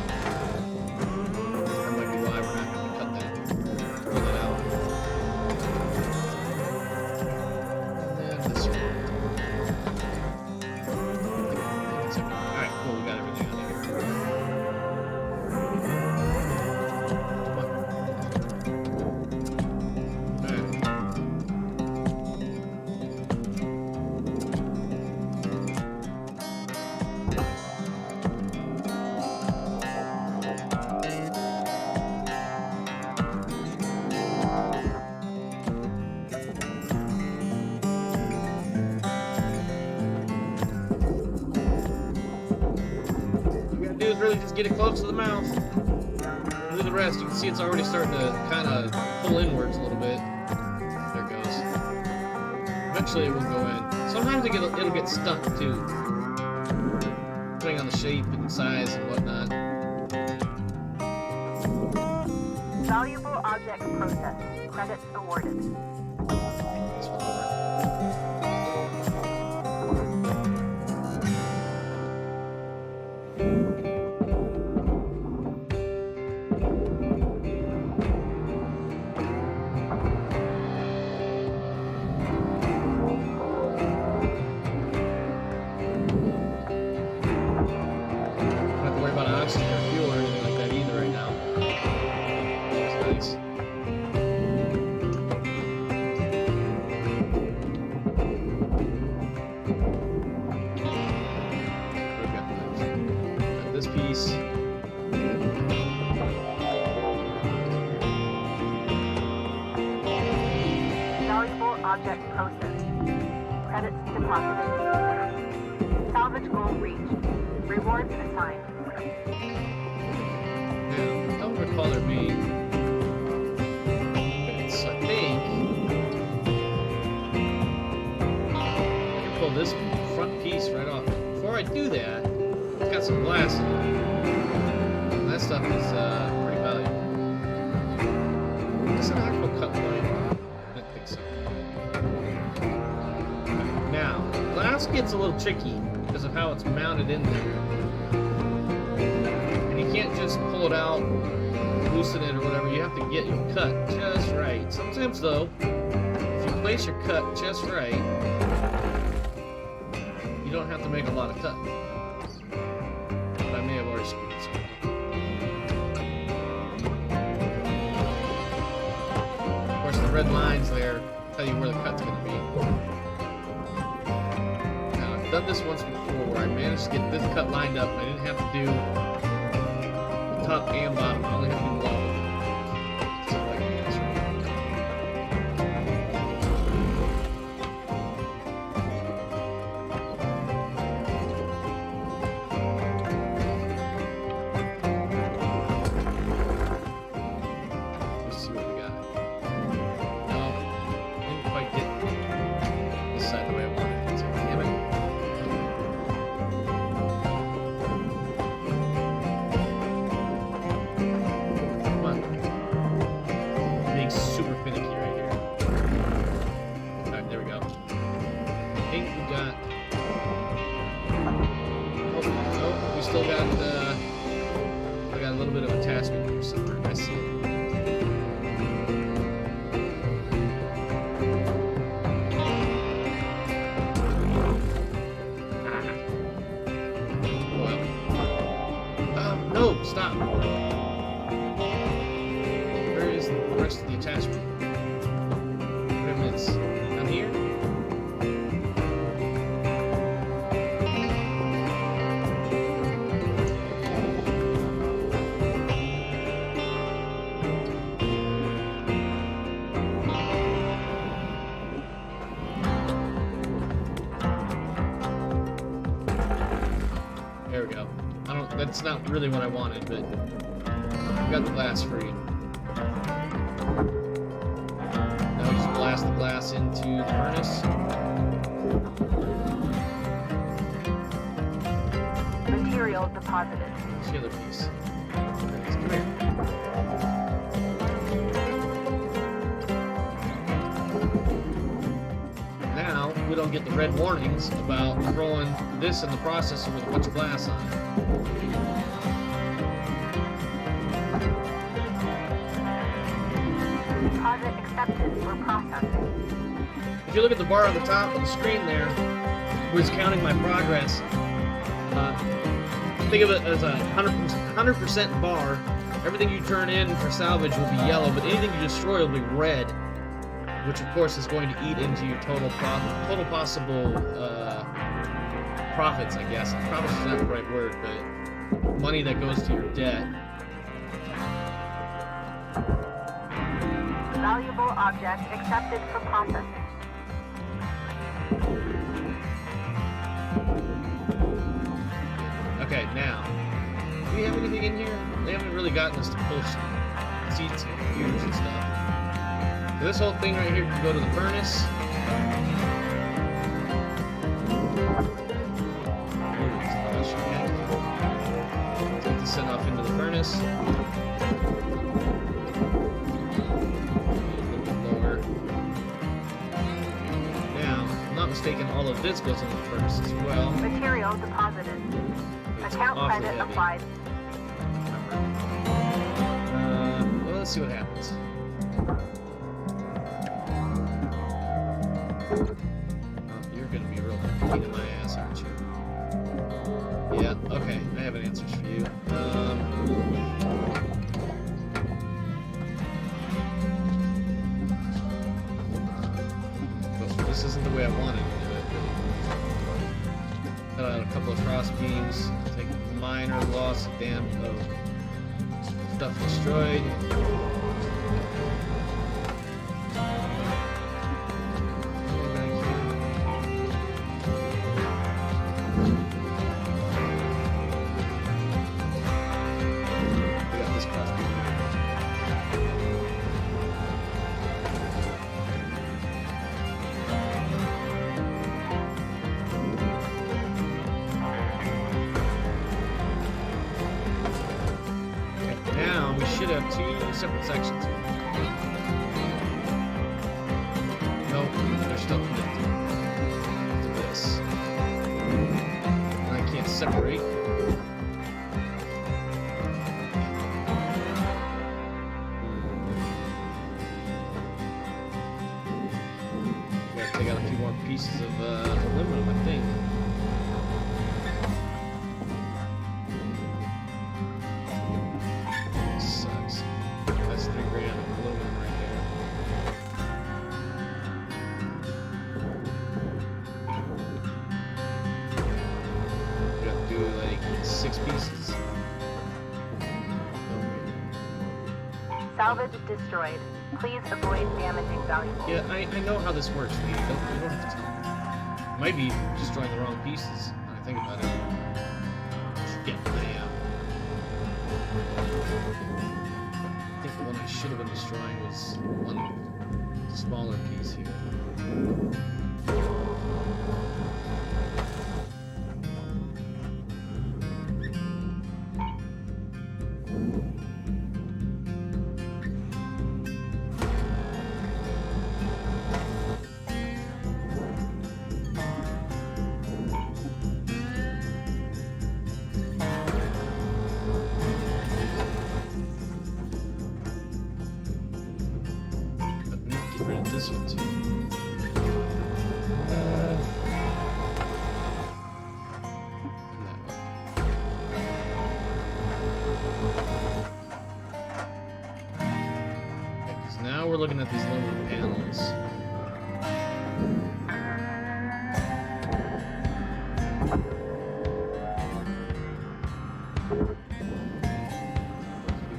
That might be why we're not going to cut that, pull that out. And then this one. Alright, cool, we got everything on there. Really just get it close to the mouth. Do the rest. You can see it's already starting to kind of pull inwards a little bit. There it goes. Eventually it will go in. Sometimes it'll get stuck too, depending on the shape and size and whatnot. Valuable object processed. Credits awarded. This one over. object processed. Credits deposited. Salvage goal reached. Rewards assigned. Now, I don't recall there being. I think I can pull this front piece right off. Before I do that, it's got some glass in it. And that stuff is pretty valuable. Is it an actual cut point? I don't think so. Now, glass gets a little tricky because of how it's mounted in there. And you can't just pull it out, loosen it or whatever. You have to get your cut just right. Sometimes though, if you place your cut just right, you don't have to make a lot of cut. But I may have already screwed this up. Of course, the red lines there tell you where the cut's going to be. Now, I've done this once before where I managed to get this cut lined up and I didn't have to do the top and bottom. I only have to do one. So I can get this right. Let's see what we got. No, didn't quite get this side the way I wanted it to. Damn it. Come on. Being super finicky right here. Alright, there we go. I think we got. Oh, we still got we got a little bit of attachment here somewhere. I see it. Well. No, stop. Where is the rest of the attachment? Wait a minute. Down here? There we go. That's not really what I wanted, but we got the glass free. Now we just blast the glass into the furnace. Material deposited. Where's the other piece? There it is. Come here. Now we don't get the red warnings about throwing this in the processor with a bunch of glass on it. Deposit accepted for processing. If you look at the bar on the top of the screen there, where it's counting my progress, think of it as a 100% bar. Everything you turn in for salvage will be yellow, but anything you destroy will be red, which of course is going to eat into your total possible profits, I guess. Profits is not the right word, but money that goes to your debt. Valuable object accepted for processing. Okay, now, do we have anything in here? They haven't really gotten us to pull seats and computers and stuff. So this whole thing right here can go to the furnace. Take this set off into the furnace. A little bit lower. Now, if I'm not mistaken, all of this goes into the furnace as well. Material deposited. It's Account awfully credit heavy. applied. Well, let's see what happens. Oh, you're gonna be a real pain in my ass, aren't you? Yeah, okay, I have an answer for you. Well, this isn't the way I wanted to do it. Cut out a couple of cross beams, take minor loss of stuff destroyed. should have two separate sections here. Nope, they're still connected to this. And I can't separate. Gotta take out a few more pieces of aluminum, I think. Sucks. That's 3 grand of aluminum right there. We gotta do like 6 pieces. Salvage destroyed. Please avoid damaging valuables. Yeah, I know how this works, Lee. You don't have to tell me. Might be destroying the wrong pieces. When I think about it. Get money out. I think the one I should have been destroying was one smaller piece here. Get rid of this one too. And that one. Okay, because now we're looking at these aluminum panels.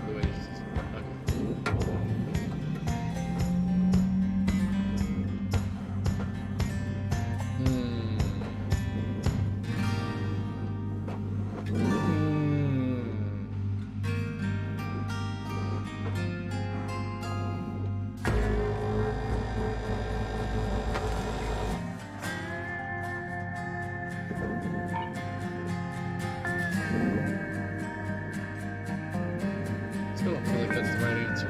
The way it's- Still don't feel like that's the right answer.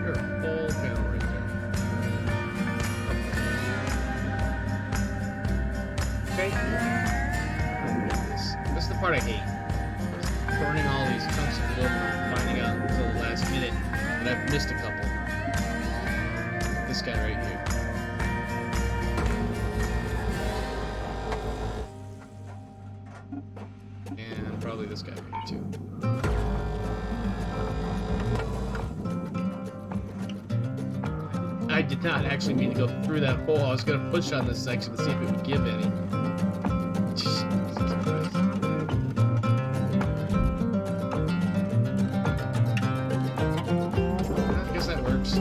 You're a whole panel right there. Okay. This is the part I hate. Burning all these chunks of aluminum, finding out until the last minute that I've missed a couple. This guy right here. And probably this guy right here too. I did not actually mean to go through that hole. I was going to push on this section to see if it would give any. Jesus Christ. I guess that works.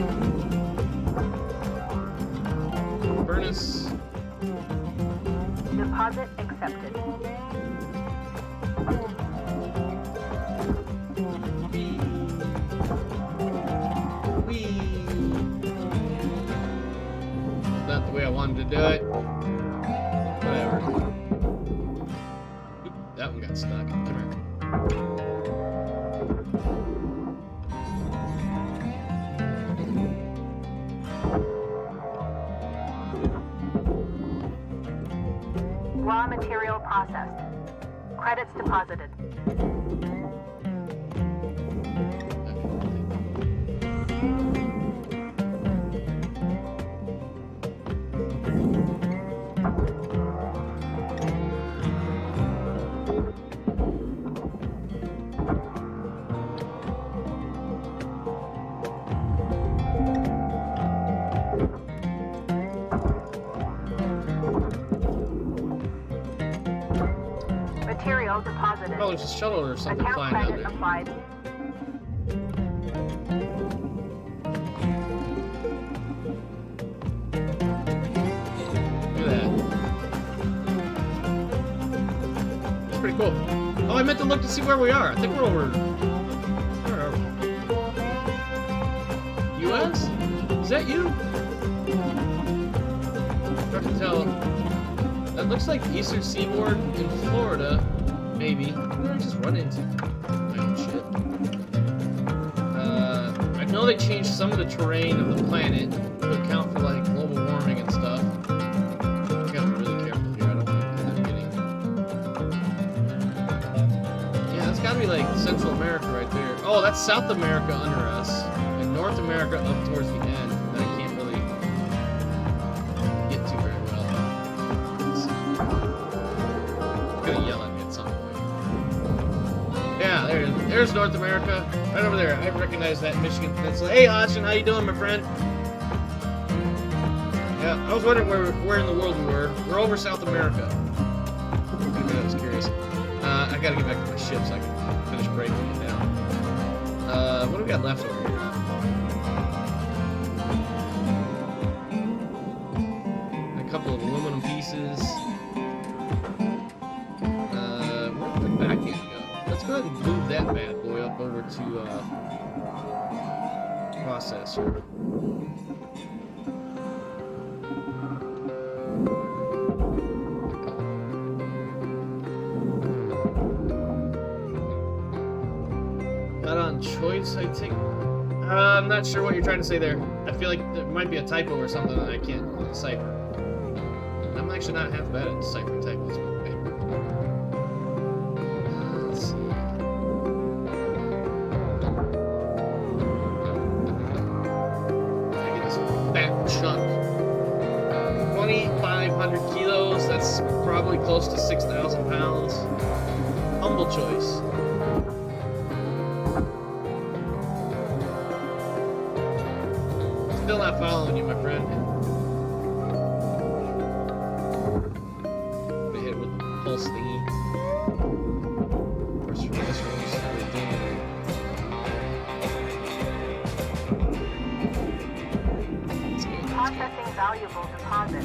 Furnace. Deposit accepted. Not the way I wanted to do it. Whatever. Oop, that one got stuck. Come here. Raw material processed. Credits deposited. Material Cargo deposited. Oh, there's a shuttle or something Account flying down credit there. applied. Look at that. That's pretty cool. Oh, I meant to look to see where we are. I think we're over. Where are we? U.S.? Is that you? Hard to tell. That looks like the eastern seaboard in Florida. Maybe. What did I just run into? My own shit. I know they changed some of the terrain of the planet to account for like global warming and stuff. I gotta be really careful here. I don't want to end up getting. Yeah, that's gotta be like Central America right there. Oh, that's South America under us, and North America up towards the end. That I can't really get to very well. Let's see. It's gonna yell at me at some point. Yeah, there it is. There's North America. Right over there. I recognize that Michigan Peninsula. Hey, Hodgson, how you doing, my friend? Yeah, I was wondering where in the world we were. We're over South America. I was curious. I gotta get back to my ship so I can finish breaking it down. What do we got left over here? A couple of aluminum pieces. Where did the back end go? Let's go ahead and move that bad boy up over to processor. Not on choice, I think. I'm not sure what you're trying to say there. I feel like there might be a typo or something that I can't decipher. I'm actually not half bad at deciphering typos with paper. Let's see. I get this fat chunk. 2,500 kilos. That's probably close to 6,000 pounds. Humble choice. Still not following you, my friend. Gonna hit it with the pulse thingy. Of course, this one is really doing. Processing valuable deposit.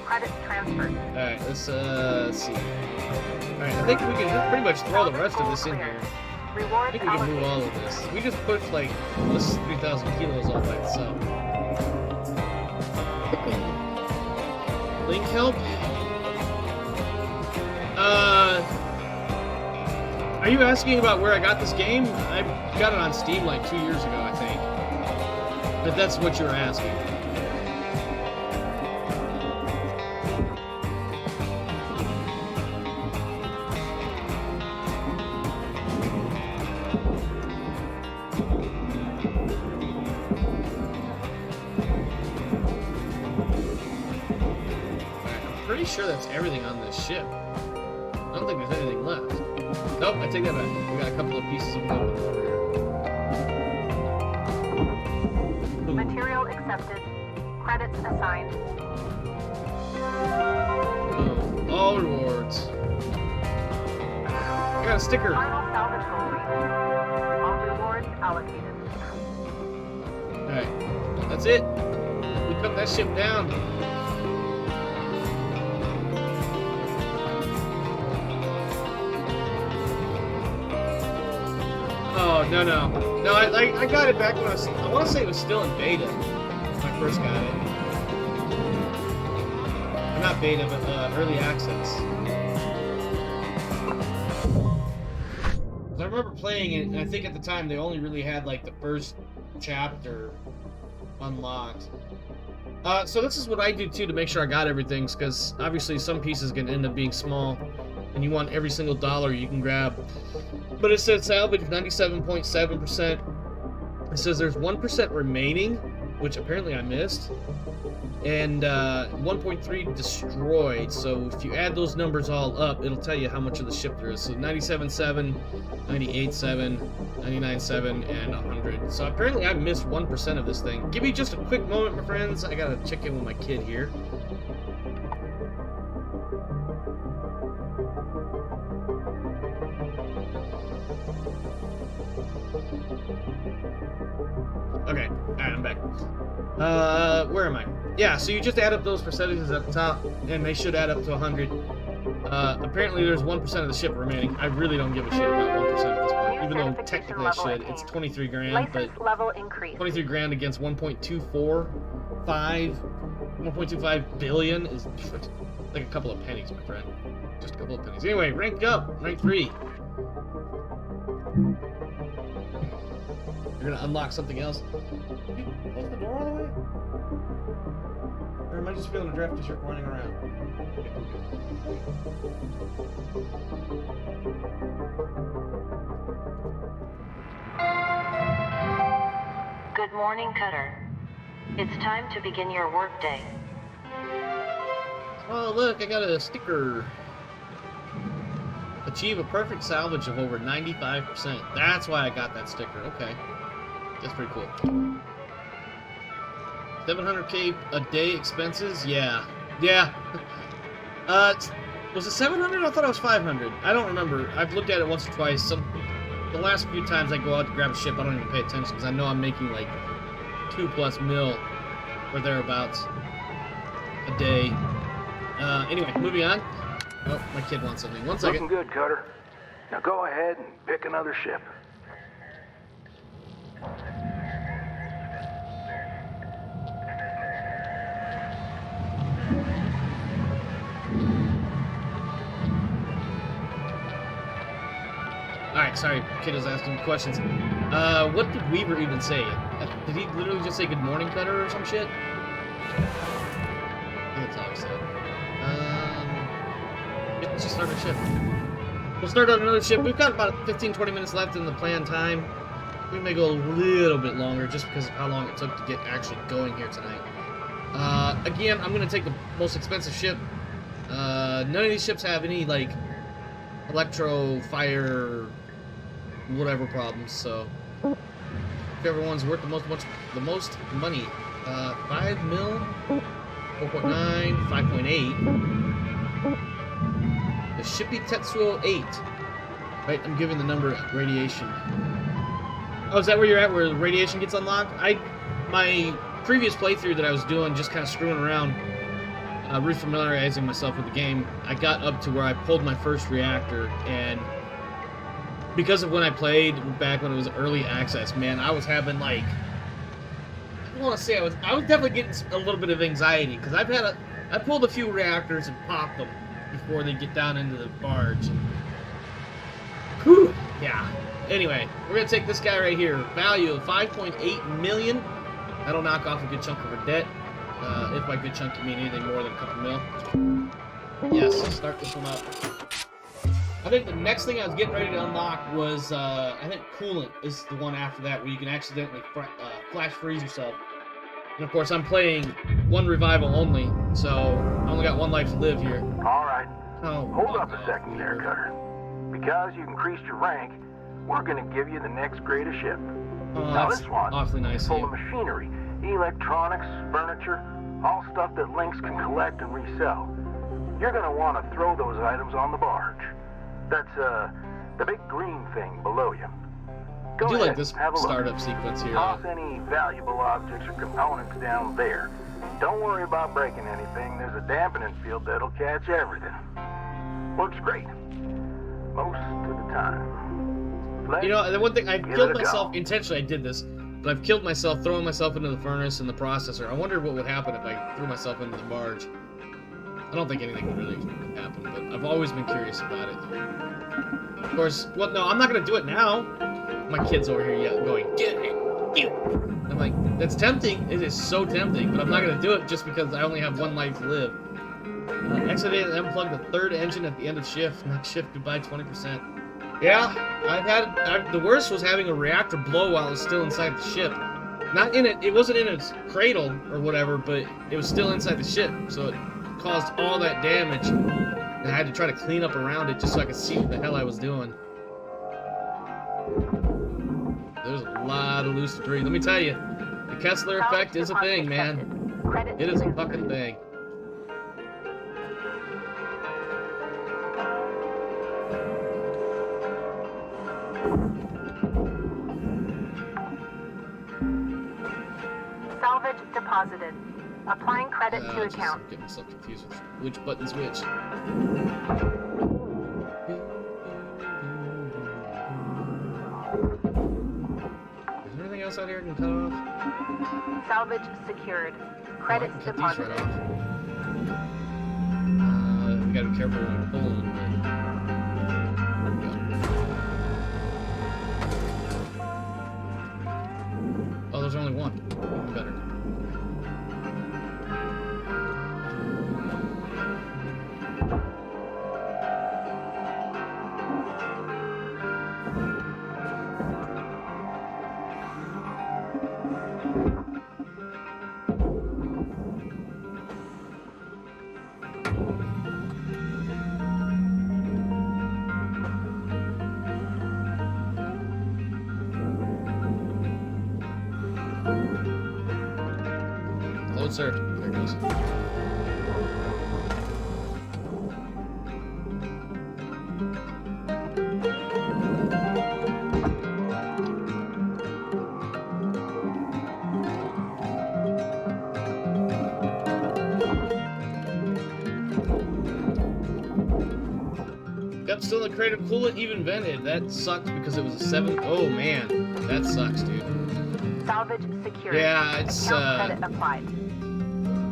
Credits transferred. Alright, let's see. Alright, I think we can pretty much throw the rest of this in here. I Rewards think we can move all of this. We just pushed like, this is 3,000 kilos all by itself. Link help? Are you asking about where I got this game? I got it on Steam like 2 years ago, I think. But that's what you were asking. Pretty sure that's everything on this ship. I don't think there's anything left. Nope, I take that back. We got a couple of pieces of equipment over here. Ooh. Material accepted. Credits assigned. Boom. All rewards. I got a sticker. Final salvage goal reached. All rewards allocated. Alright, that's it. We took that ship down. Oh, no. No, I got it back when I want to say it was still in beta when I first got it. Or not beta, but early access. I remember playing it, and I think at the time they only really had like the first chapter unlocked. So this is what I do too to make sure I got everything, because obviously some pieces can end up being small, and you want every single dollar you can grab. But it said salvage 97.7%. It says there's 1% remaining, which apparently I missed, and 1.3 destroyed. So if you add those numbers all up, it'll tell you how much of the ship there is. So 97.7, 98.7, 99.7, and 100. So apparently I missed 1% of this thing. Give me just a quick moment, my friends. I gotta check in with my kid here. Okay, alright, I'm back. Where am I? Yeah, so you just add up those percentages at the top, and they should add up to 100. Apparently there's 1% of the ship remaining. I really don't give a shit about 1% at this point, even though technically I should. It's 23 grand, but License level increase. 23 grand against 1.25 billion is like a couple of pennies, my friend. Just a couple of pennies. Anyway, rank up, rank 3. You're gonna unlock something else. Did you close the door all the way? Or am I just feeling a draft t-shirt running around? Good morning, Cutter. It's time to begin your workday. Oh, look, I got a sticker. Achieve a perfect salvage of over 95%. That's why I got that sticker. Okay. That's pretty cool. 700k a day expenses? Yeah. Yeah. Was it 700? I thought it was 500. I don't remember. I've looked at it once or twice. The last few times I go out to grab a ship, I don't even pay attention because I know I'm making like 2+ mil or thereabouts a day. Anyway, moving on. Oh, my kid wants something. One second. Looking good, Cutter. Now go ahead and pick another ship. Alright, sorry, kid was asking questions. What did Weaver even say? Did he literally just say good morning, Cutter, or some shit? I think that's all he said. Yeah, let's just start our ship. We'll start on another ship. We've got about 15-20 minutes left in the planned time. We may go a little bit longer just because of how long it took to get actually going here tonight. Again, I'm going to take the most expensive ship. None of these ships have any, like, electro, fire, whatever problems, so whichever one's worth the most money. 5 mil, 4.9, 5.8. The Shippy Tetsuo 8. Right, I'm giving the number radiation. Oh, is that where you're at, where the radiation gets unlocked? My previous playthrough that I was doing, just kind of screwing around, refamiliarizing myself with the game, I got up to where I pulled my first reactor, and because of when I played back when it was early access, man, I was having like, I don't want to say I was definitely getting a little bit of anxiety because I pulled a few reactors and popped them before they get down into the barge. Whew, yeah. Anyway, we're gonna take this guy right here. Value of 5.8 million. That'll knock off a good chunk of her debt. If by good chunk you mean anything more than a couple mil. Yes, let's start this one up. I think the next thing I was getting ready to unlock was, I think coolant is the one after that, where you can accidentally flash freeze yourself. And of course, I'm playing one revival only, so I only got one life to live here. All right. Oh, Hold up a second there, Cutter. Because you increased your rank, we're going to give you the next greatest ship. Oh, Now that's this one awfully nice is of full you. of machinery, electronics, furniture, all stuff that Lynx can collect and resell. You're going to want to throw those items on the barge. That's, the big green thing below you. Go I do ahead, like this have a look. startup sequence here. Toss any valuable objects or components down there. Don't worry about breaking anything. There's a dampening field that'll catch everything. Works great. Most of the time. You know, the one thing, I Give it killed a go. myself, intentionally I did this, but I've killed myself throwing myself into the furnace and the processor. I wonder what would happen if I threw myself into the barge. I don't think anything would really happen, but I've always been curious about it. Of course, well, no, I'm not going to do it now. My kid's over here going, get it, get it. I'm like, that's tempting. It is so tempting, but I'm not going to do it just because I only have one life to live. Accidentally unplug the third engine at the end of shift. Knock shift goodbye 20%. Yeah, the worst was having a reactor blow while it was still inside the ship. Not in it wasn't in its cradle or whatever, but it was still inside the ship, so it caused all that damage. And I had to try to clean up around it just so I could see what the hell I was doing. There's a lot of loose debris. Let me tell you, the Kessler effect is a thing, man. It is a fucking thing. Salvage deposited. Applying credit to Just account. get myself confused with which button's which. Is there anything else out here I can cut off? Salvage secured. Credits Cut these deposited. right off. We gotta be careful when we pull them. Oh, there's only one. Even better. Load sir. There it goes. Yep, still in the crater. Coolant even vented. That sucked because it was a 7. Oh man, that sucks, dude. Salvage secured. Yeah, it's Account credit applied.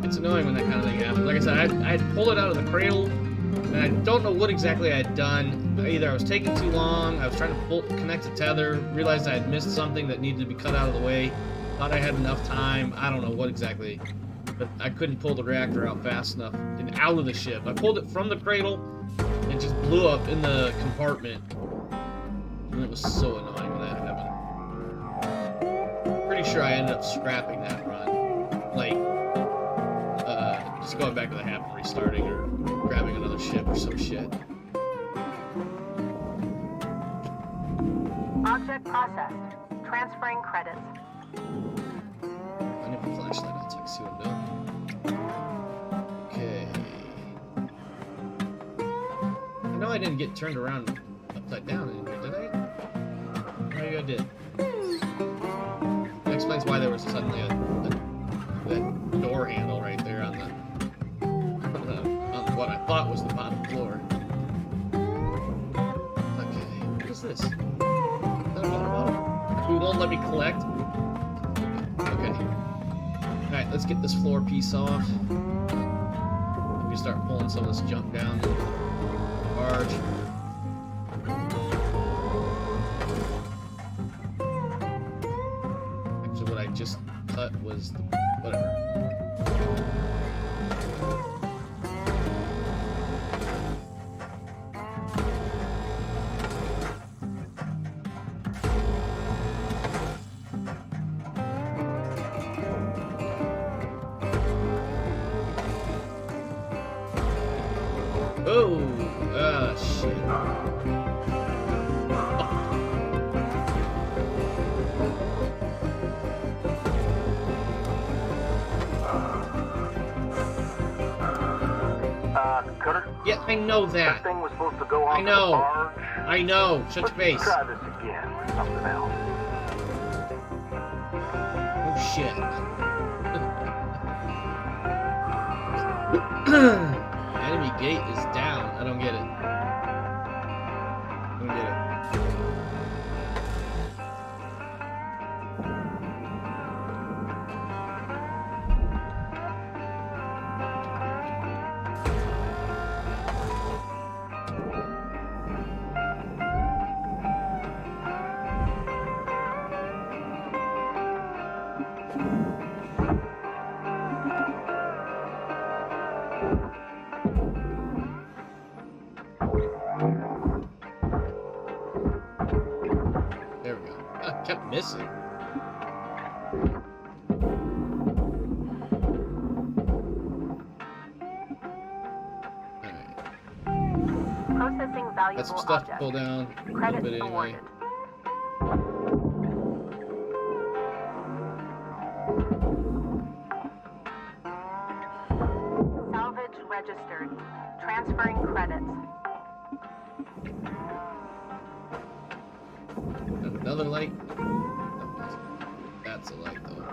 it's annoying when that kind of thing happens. Like I said, I had pulled it out of the cradle, and I don't know what exactly I had done. Either I was taking too long, I was trying to connect the tether, realized I had missed something that needed to be cut out of the way, thought I had enough time. I don't know what exactly, but I couldn't pull the reactor out fast enough and out of the ship. I pulled it from the cradle, and it just blew up in the compartment, and it was so annoying when that happened. Pretty sure I ended up scrapping that run, like just going back to the hab and restarting, or grabbing another ship or some shit. Object processed. Transferring credits. I need my flashlight on so I can see what I'm doing. Okay. I know I didn't get turned around upside down in here, did I? Maybe I did. That explains why there was suddenly that door handle right there on the on what I thought was the bottom floor. Okay, what is this? Is that a water bottle? Who won't let me collect? Okay. Alright, let's get this floor piece off. Let me start pulling some of this junk down the barge. Actually, what I just cut was the whatever. Oh, shit. Cutter? Yeah, I know This that. thing was supposed to go on I know. the barge. I know. Shut your Let's face. try this again with something else. Oh, shit. Enemy gate is down. I don't get it. I don't get it. There we go. I kept missing. Alright. Processing valuable Got some stuff to object. pull down. A little Credits bit anyway. awarded. Salvage registered. Transferring credits. Another light. That's a light though.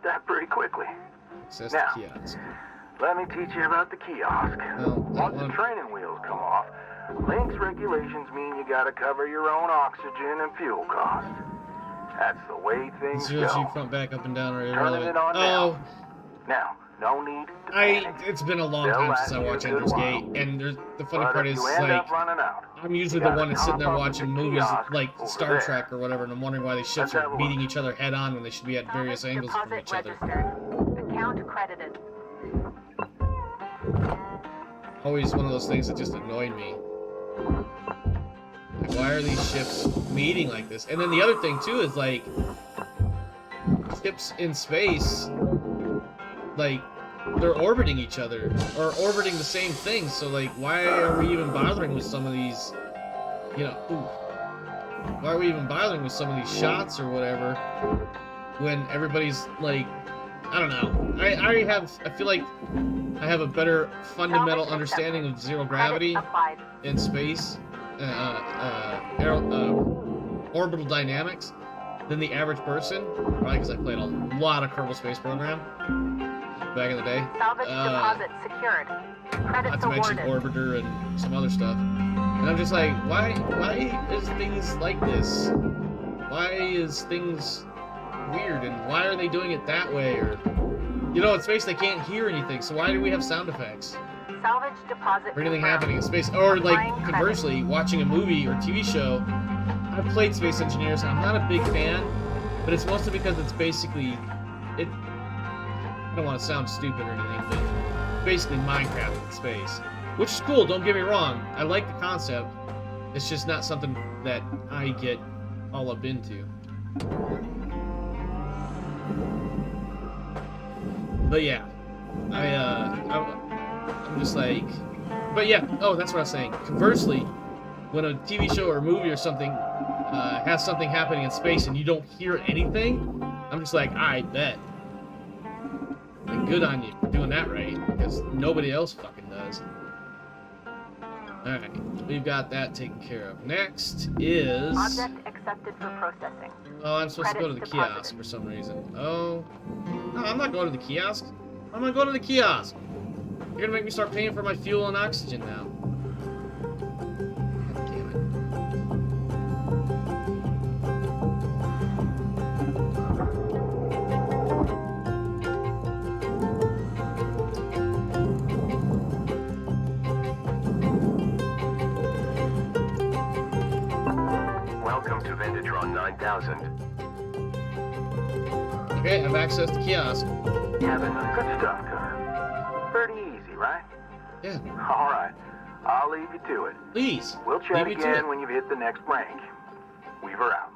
that pretty quickly. Access Now, to kiosk. let me teach you about the kiosk. No, Once the training wheels come off, Link's regulations mean you gotta cover your own oxygen and fuel costs. That's the way things Zero G go. front, back, up and down are Turning irrelevant. it on Oh, Now, no need to panic. it's been a long They'll time last since I you a watched good Ender's while. Gate, and the funny But part if is, you end like, up running out, I'm usually you the gotta one that's sitting there top up watching the movies kiosk like over Star there. Trek or whatever, and I'm wondering why these ships Let's have are a beating look. each other head on when they should be at various Salvage angles from deposit each other. registered. Account credited. Always one of those things that just annoyed me. Like, why are these ships meeting like this? And then the other thing too is like ships in space, like they're orbiting each other or orbiting the same thing. So like, why are we even bothering with some of these? You know, why are we even bothering with some of these shots or whatever when everybody's like, I don't know. I feel like I have a better fundamental understanding of zero gravity Credit applied. in space, orbital dynamics than the average person. Probably because I played a lot of Kerbal Space Program back in the day. Salvage deposit secured. Credits Not to mention awarded. Orbiter and some other stuff. And I'm just like, why is things like this? Why is things weird, and why are they doing it that way? Or, you know, in space they can't hear anything, so why do we have sound effects? Salvage deposit Or anything confirmed. happening in space? Or like, Applying credit. conversely, watching a movie or TV show. I've played Space Engineers, and I'm not a big fan, but it's mostly because it's basically, I don't want to sound stupid or anything, but basically Minecraft in space. Which is cool, don't get me wrong. I like the concept. It's just not something that I get all up into. But yeah, I'm just like, but yeah, oh, that's what I was saying. Conversely, when a TV show or a movie or something has something happening in space and you don't hear anything, I'm just like, I bet. Like, good on you for doing that right, because nobody else fucking does. Alright, we've got that taken care of. Next is... Object accepted for processing. Oh, I'm supposed to go to the Credits kiosk deposited. for some reason. Oh. No, I'm not going to the kiosk. I'm not going to the kiosk. You're gonna make me start paying for my fuel and oxygen now. God damn it. Welcome to Ventatron 9000. Okay, I've accessed the kiosk. Having good stuff, Cutter. Pretty easy, right? Yeah, All right. I'll leave you to it. please. We'll chat leave me to again it. when you've hit the next rank. Weaver out.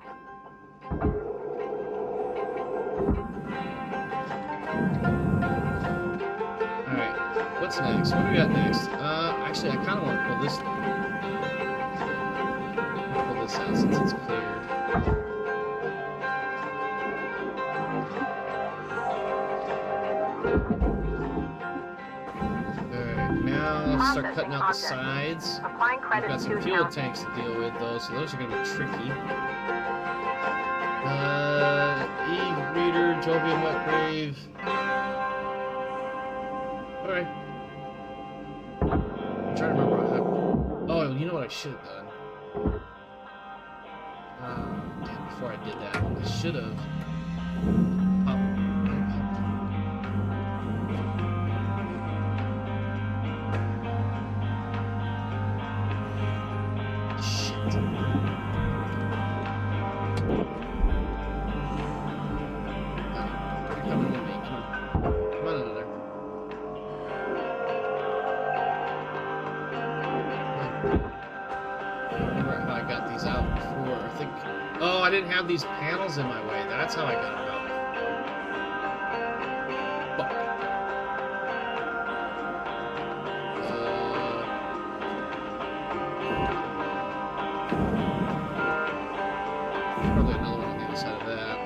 Alright, what's next? What do we got next? Actually, I kind of want to pull this. Pull this out since it's clear. Alright, now let's start cutting out the sides. Applying We've credit got to some fuel account. tanks to deal with, though, so those are going to be tricky. Eve, Reader, Jovian, Wetgrave. Alright. I'm trying to remember how... Oh, you know what I should have done? Damn, before I did that, I should have... Shit. Come with me, come on. Come on in there. I remember how I got these out before. I think... Oh, I didn't have these panels in my way. That's how I got them out. Fuck. Probably another one on the other side of that.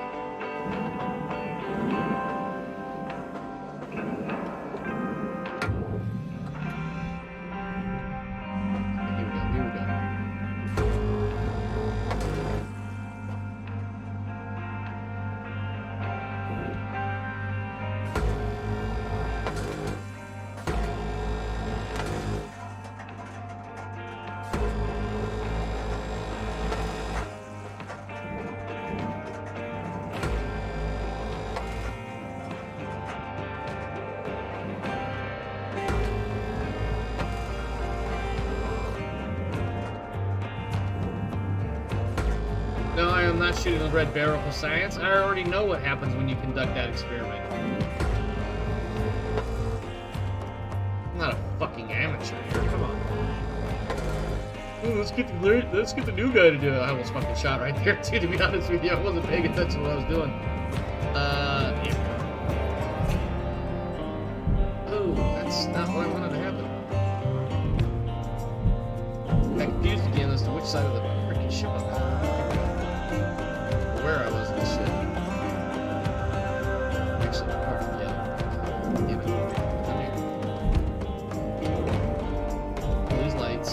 Here we go, here we go. I'm not shooting the red barrel for science. I already know what happens when you conduct that experiment. I'm not a fucking amateur here. Come on. Ooh, let's get the new guy to do it. I almost fucking shot right there too. To be honest with you, I wasn't paying attention to what I was doing. Yeah. Oh, that's not what I wanted to happen. I got confused again as to which side of the freaking ship I'm on. Where I was in this shit. Actually, part of the other. Damn it. Come here. All these lights.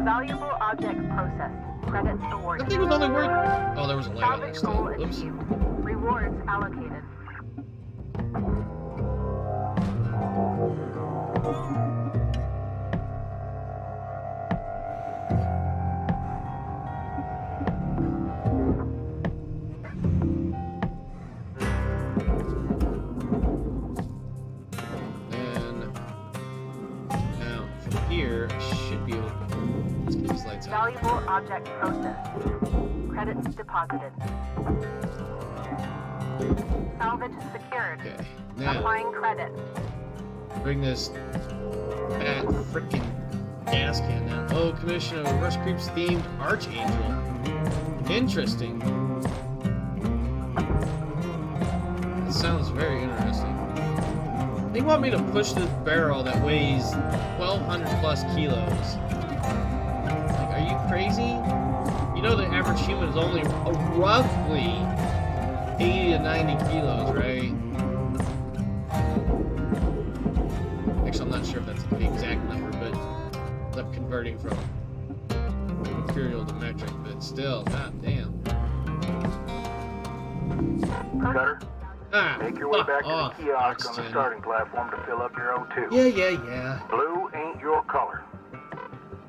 Valuable objects processed. Credits awarded. That thing was only worth. Oh, there was a light on there Salvage still. goal Oops. achieved. Rewards allocated. And now from here, I should be able to. Let's get these lights on. Valuable object processed. Credits deposited. Salvage secured. Okay, now Applying credit. bring this fat freaking gas can down. Oh, commission of Rush Creep's themed Archangel. Interesting. That sounds very interesting. They want me to push this barrel that weighs 1,200 plus kilos. Like, are you crazy? You know the average human is only roughly 80 to 90 kilos, right? Actually, I'm not sure if that's the exact number, but I'm converting from imperial to metric, but still, god damn. Cutter, Ah, make your way fuck back off, to the kiosk on the oxygen. starting platform to fill up your O2. Yeah. Blue ain't your color.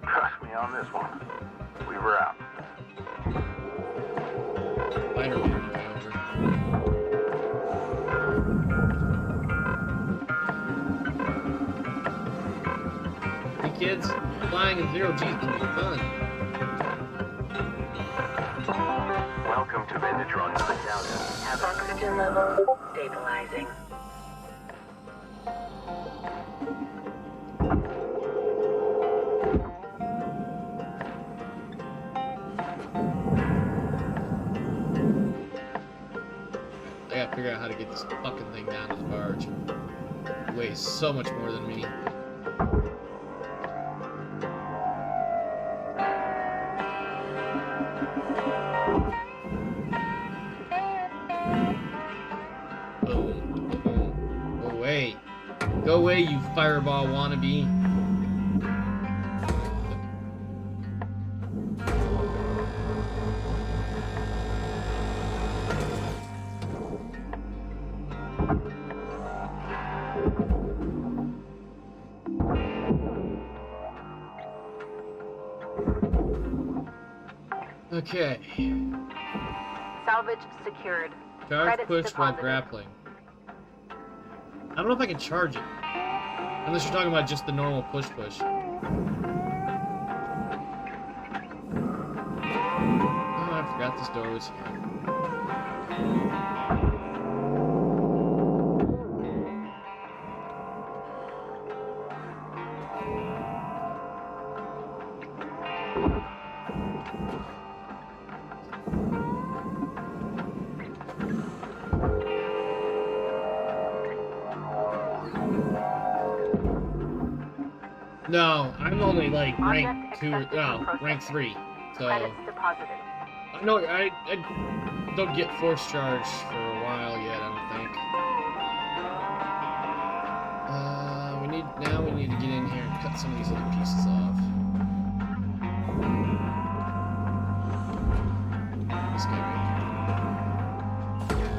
Trust me on this one. Weaver out. Spider-Man over. Hey kids, flying in 0G can be fun. Welcome to Benetron 9000. Have oxygen levels stabilizing. I gotta figure out how to get this fucking thing down to the barge. It weighs so much more than me. Boom. Go away. Go away, you fireball wannabe. Okay. Salvage secured. Charge Credits push while deposited. grappling. I don't know if I can charge it. Unless you're talking about just the normal push. Oh, I forgot this door was here. No, I'm only like rank Object 2 or accepted for rank processing. 3. So Credits deposited. no, I don't get force charged for a while yet. I don't think. We need to get in here and cut some of these other pieces off. This guy right here.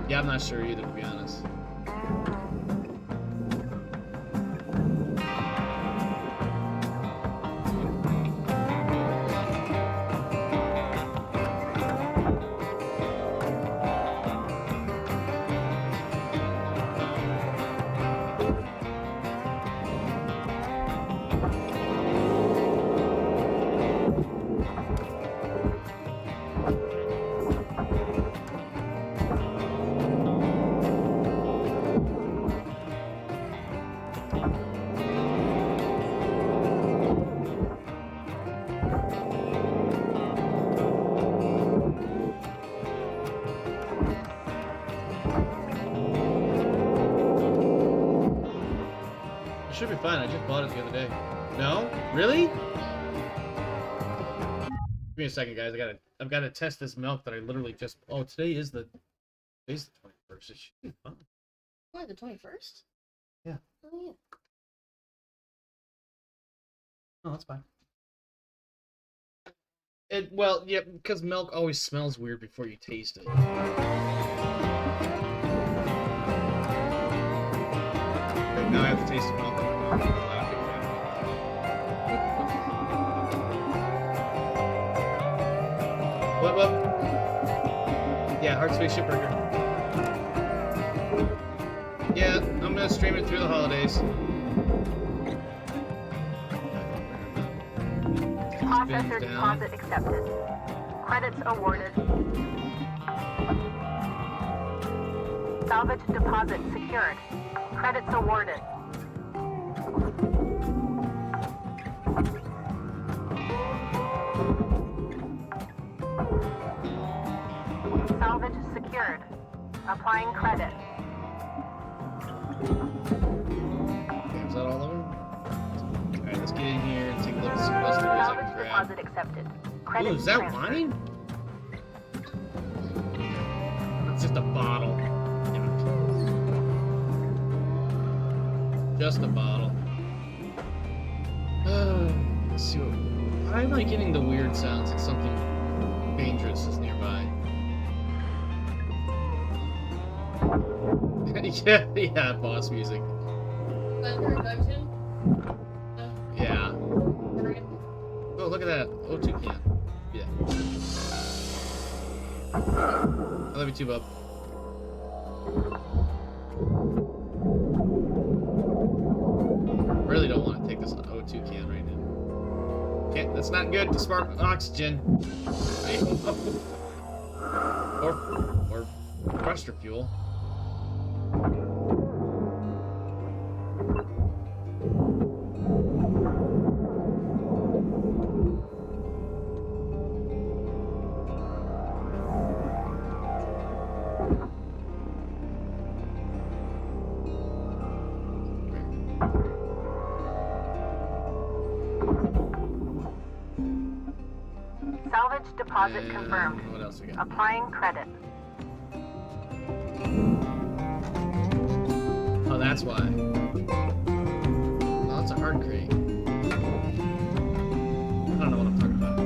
Yeah, I'm not sure either, to be honest. Should be fine. I just bought it the other day. No? Really? Give me a second, guys. I've got to test this milk that I literally just. Oh, today's the 21st. It should be fun. What, the 21st? Yeah. Oh, yeah. Oh, that's fine. Well, yeah, because milk always smells weird before you taste it. Okay, now I have to taste the milk. What? Yeah, Heart Spaceship Burger. Yeah, I'm gonna stream it through the holidays. Processor deposit accepted. Credits awarded. Salvage deposit secured. Credits awarded. Salvage secured. Applying credit. Okay, is that all of them? Alright, let's get in here and take a look and see what else there is I Salvage can grab. deposit accepted. Ooh, Credits is that transferred. wine? It's just a bottle. Just a bottle. Let's see what. Why am I getting the weird sounds that something dangerous is nearby? yeah, boss music. Yeah. Oh, look at that. O2 can. Yeah. I love you too, bub. Really don't want to take this O2 can right now. Can't, that's not good to spark oxygen. or pressure fuel. Salvage deposit And confirmed. what else we got? Applying credit. Oh, that's why. Oh, that's a hard crate. I don't know what I'm talking about.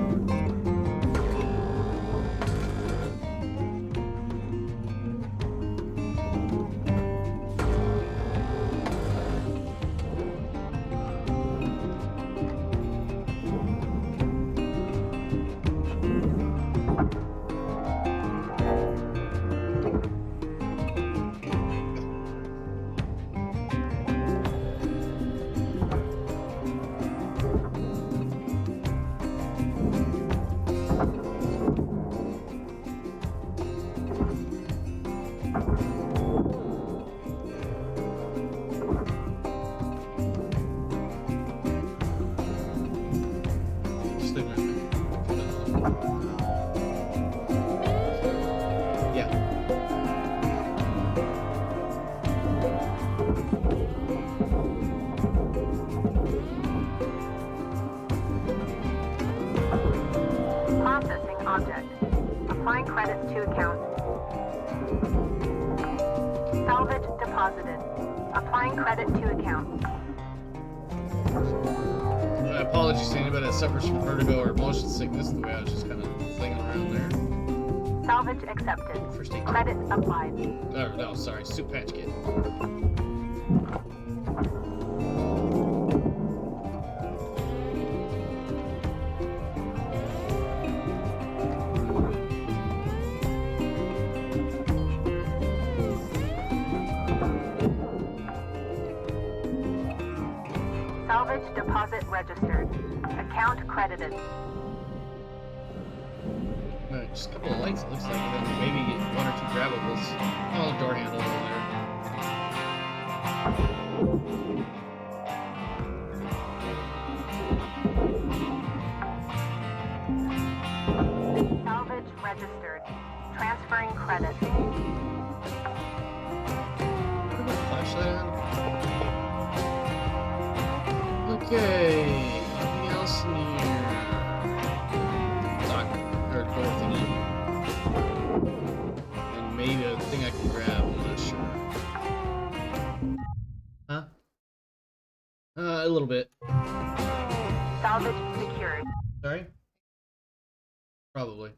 Processing object. Applying credits to account. Salvage deposited. Applying credit to account. Apologies to anybody that suffers from vertigo or motion sickness. The way I was just kind of flinging around there. Salvage accepted. First aid kit. Credit applied. Oh, no, sorry. Soup patch kit. Salvage deposit registered. Account credited. Alright, just a couple of lights, it looks like, and then maybe get one or two grabbables. Oh, the door handle over there. Salvage registered. Transferring credit. Put the flashlight on. Okay, anything else in here? Dock, or door thingy. And maybe a thing I can grab, I'm not sure. Huh? A little bit. Salvage secured. Sorry? Probably.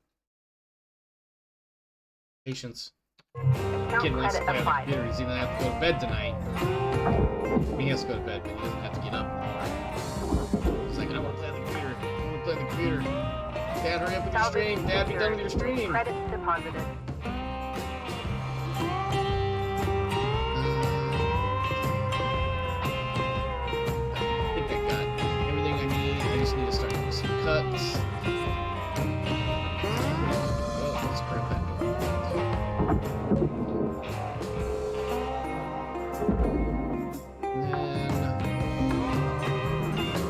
Patience. Account Kid wants to credit play on the applied. computer. He's gonna have to go to bed tonight. He has to go to bed, but he doesn't have to get up. He's like, I want to play on the computer. I want to play on the computer. Dad, hurry up with your Salvage stream. Dad, be done with your stream. Credits deposited. I think I got everything I need. I just need to start doing some cuts. Oh, let's grab that.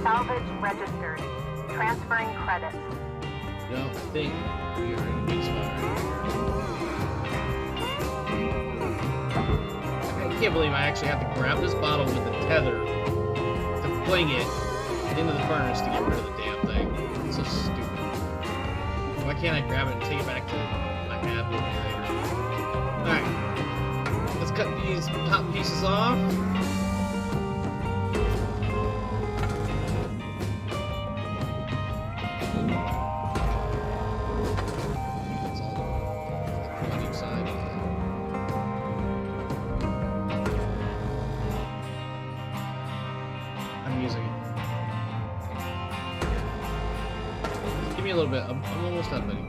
Salvage registered. Transferring credits. No, I think we are in a good spot right here. I can't believe I actually have to grab this bottle with the tether to fling it into the furnace to get rid of the damn thing. It's so stupid. Why can't I grab it and take it back to my hab over here later? Alright. Let's cut these top pieces off. That's all the chronic side. I'm using it. Give me a little bit. I'm almost done, buddy.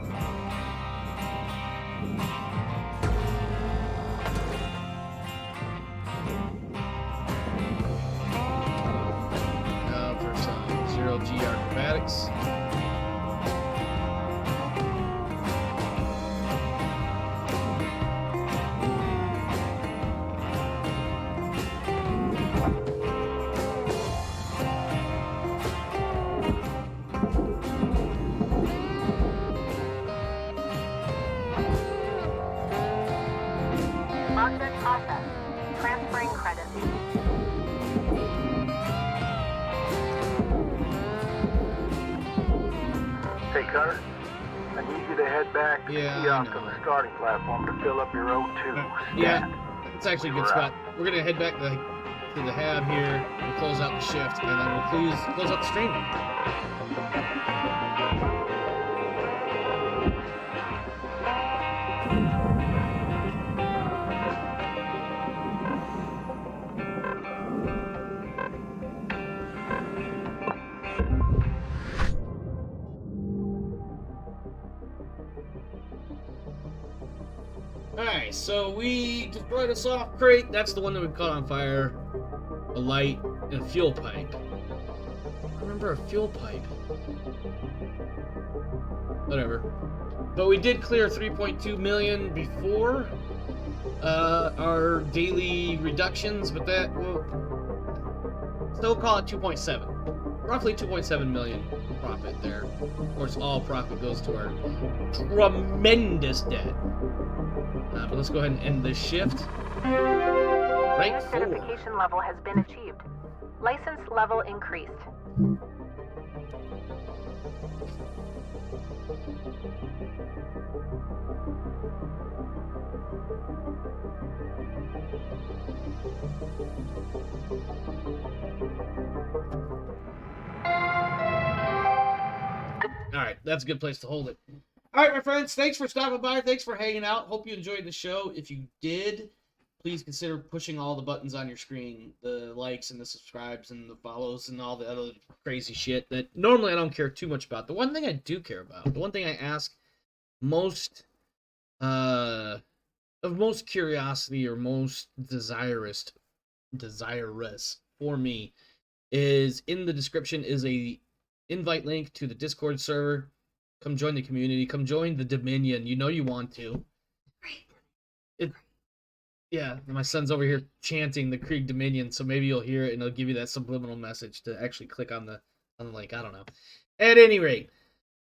Now for some 0G acrobatics. Project process. Transferring credits. Hey, Cutter, I need you to head back to Yeah, the I kiosk know. on the starting platform to fill up your O2. Yeah, it's actually a good We're spot. out. We're gonna head back to the hab here and close out the shift, and then we'll close out the stream. Alright, so we destroyed a soft crate. That's the one that we caught on fire. A light and a fuel pipe. I remember a fuel pipe. Whatever. But we did clear 3.2 million before our daily reductions, but that will still call it 2.7. Roughly 2.7 million profit there. Of course, all profit goes to our tremendous debt. not. But let's go ahead and end this shift. Rank Unit 4. certification level has been achieved. License level increased. Alright, that's a good place to hold it. Alright, my friends, thanks for stopping by. Thanks for hanging out. Hope you enjoyed the show. If you did, please consider pushing all the buttons on your screen. The likes and the subscribes and the follows and all the other crazy shit that normally I don't care too much about. The one thing I do care about, the one thing I ask most, of most curiosity or most desirous for me is in the description is a invite link to the Discord server. Come join the community. Come join the Dominion. You know you want to. Yeah, my son's over here chanting the Krieg Dominion, so maybe you'll hear it and it'll give you that subliminal message to actually click on the link. I don't know. At any rate,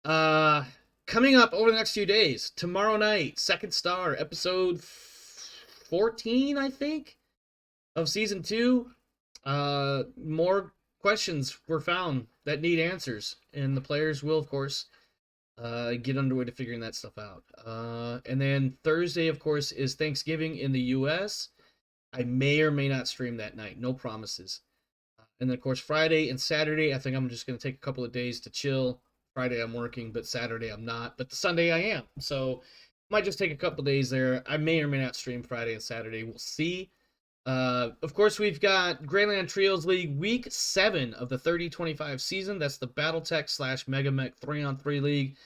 coming up over the next few days, tomorrow night, Second Star, episode 14, I think, of season 2. More questions were found that need answers, and the players will, of course, get underway to figuring that stuff out. And then Thursday, of course, is Thanksgiving in the U.S. I may or may not stream that night. No promises. And then, of course, Friday and Saturday, I think I'm just going to take a couple of days to chill. Friday I'm working, but Saturday I'm not. But the Sunday I am. So might just take a couple of days there. I may or may not stream Friday and Saturday. We'll see. Of course, we've got Greyland Trios League Week 7 of the 30-25 season. That's the Battletech / Megamech 3-on-3 League.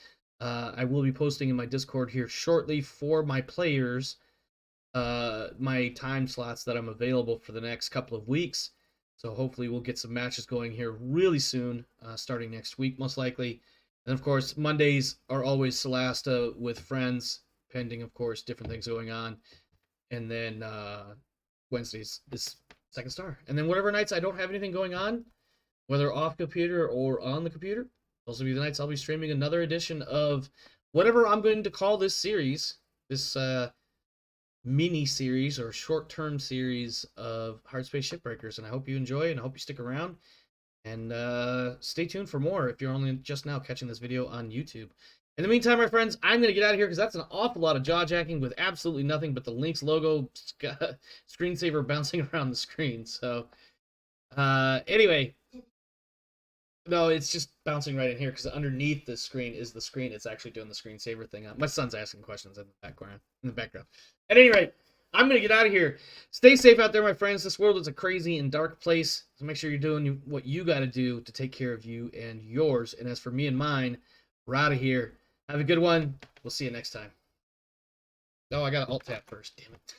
I will be posting in my Discord here shortly for my players, my time slots that I'm available for the next couple of weeks. So hopefully we'll get some matches going here really soon, starting next week, most likely. And of course, Mondays are always Solasta with friends, pending, of course, different things going on. And then Wednesdays is Second Star. And then whatever nights I don't have anything going on, whether off computer or on the computer, those will be the nights I'll be streaming another edition of whatever I'm going to call this series, this mini series or short-term series of Hard Space Shipbreakers. And I hope you enjoy and I hope you stick around. And stay tuned for more if you're only just now catching this video on YouTube. In the meantime, my friends, I'm going to get out of here because that's an awful lot of jaw jacking with absolutely nothing but the Lynx logo screensaver bouncing around the screen. So, anyway, no, it's just bouncing right in here because underneath the screen is the screen. It's actually doing the screensaver thing. My son's asking questions in the background. At any rate, I'm going to get out of here. Stay safe out there, my friends. This world is a crazy and dark place. So make sure you're doing what you got to do to take care of you and yours. And as for me and mine, we're out of here. Have a good one. We'll see you next time. Oh, I got to alt tab first. Damn it.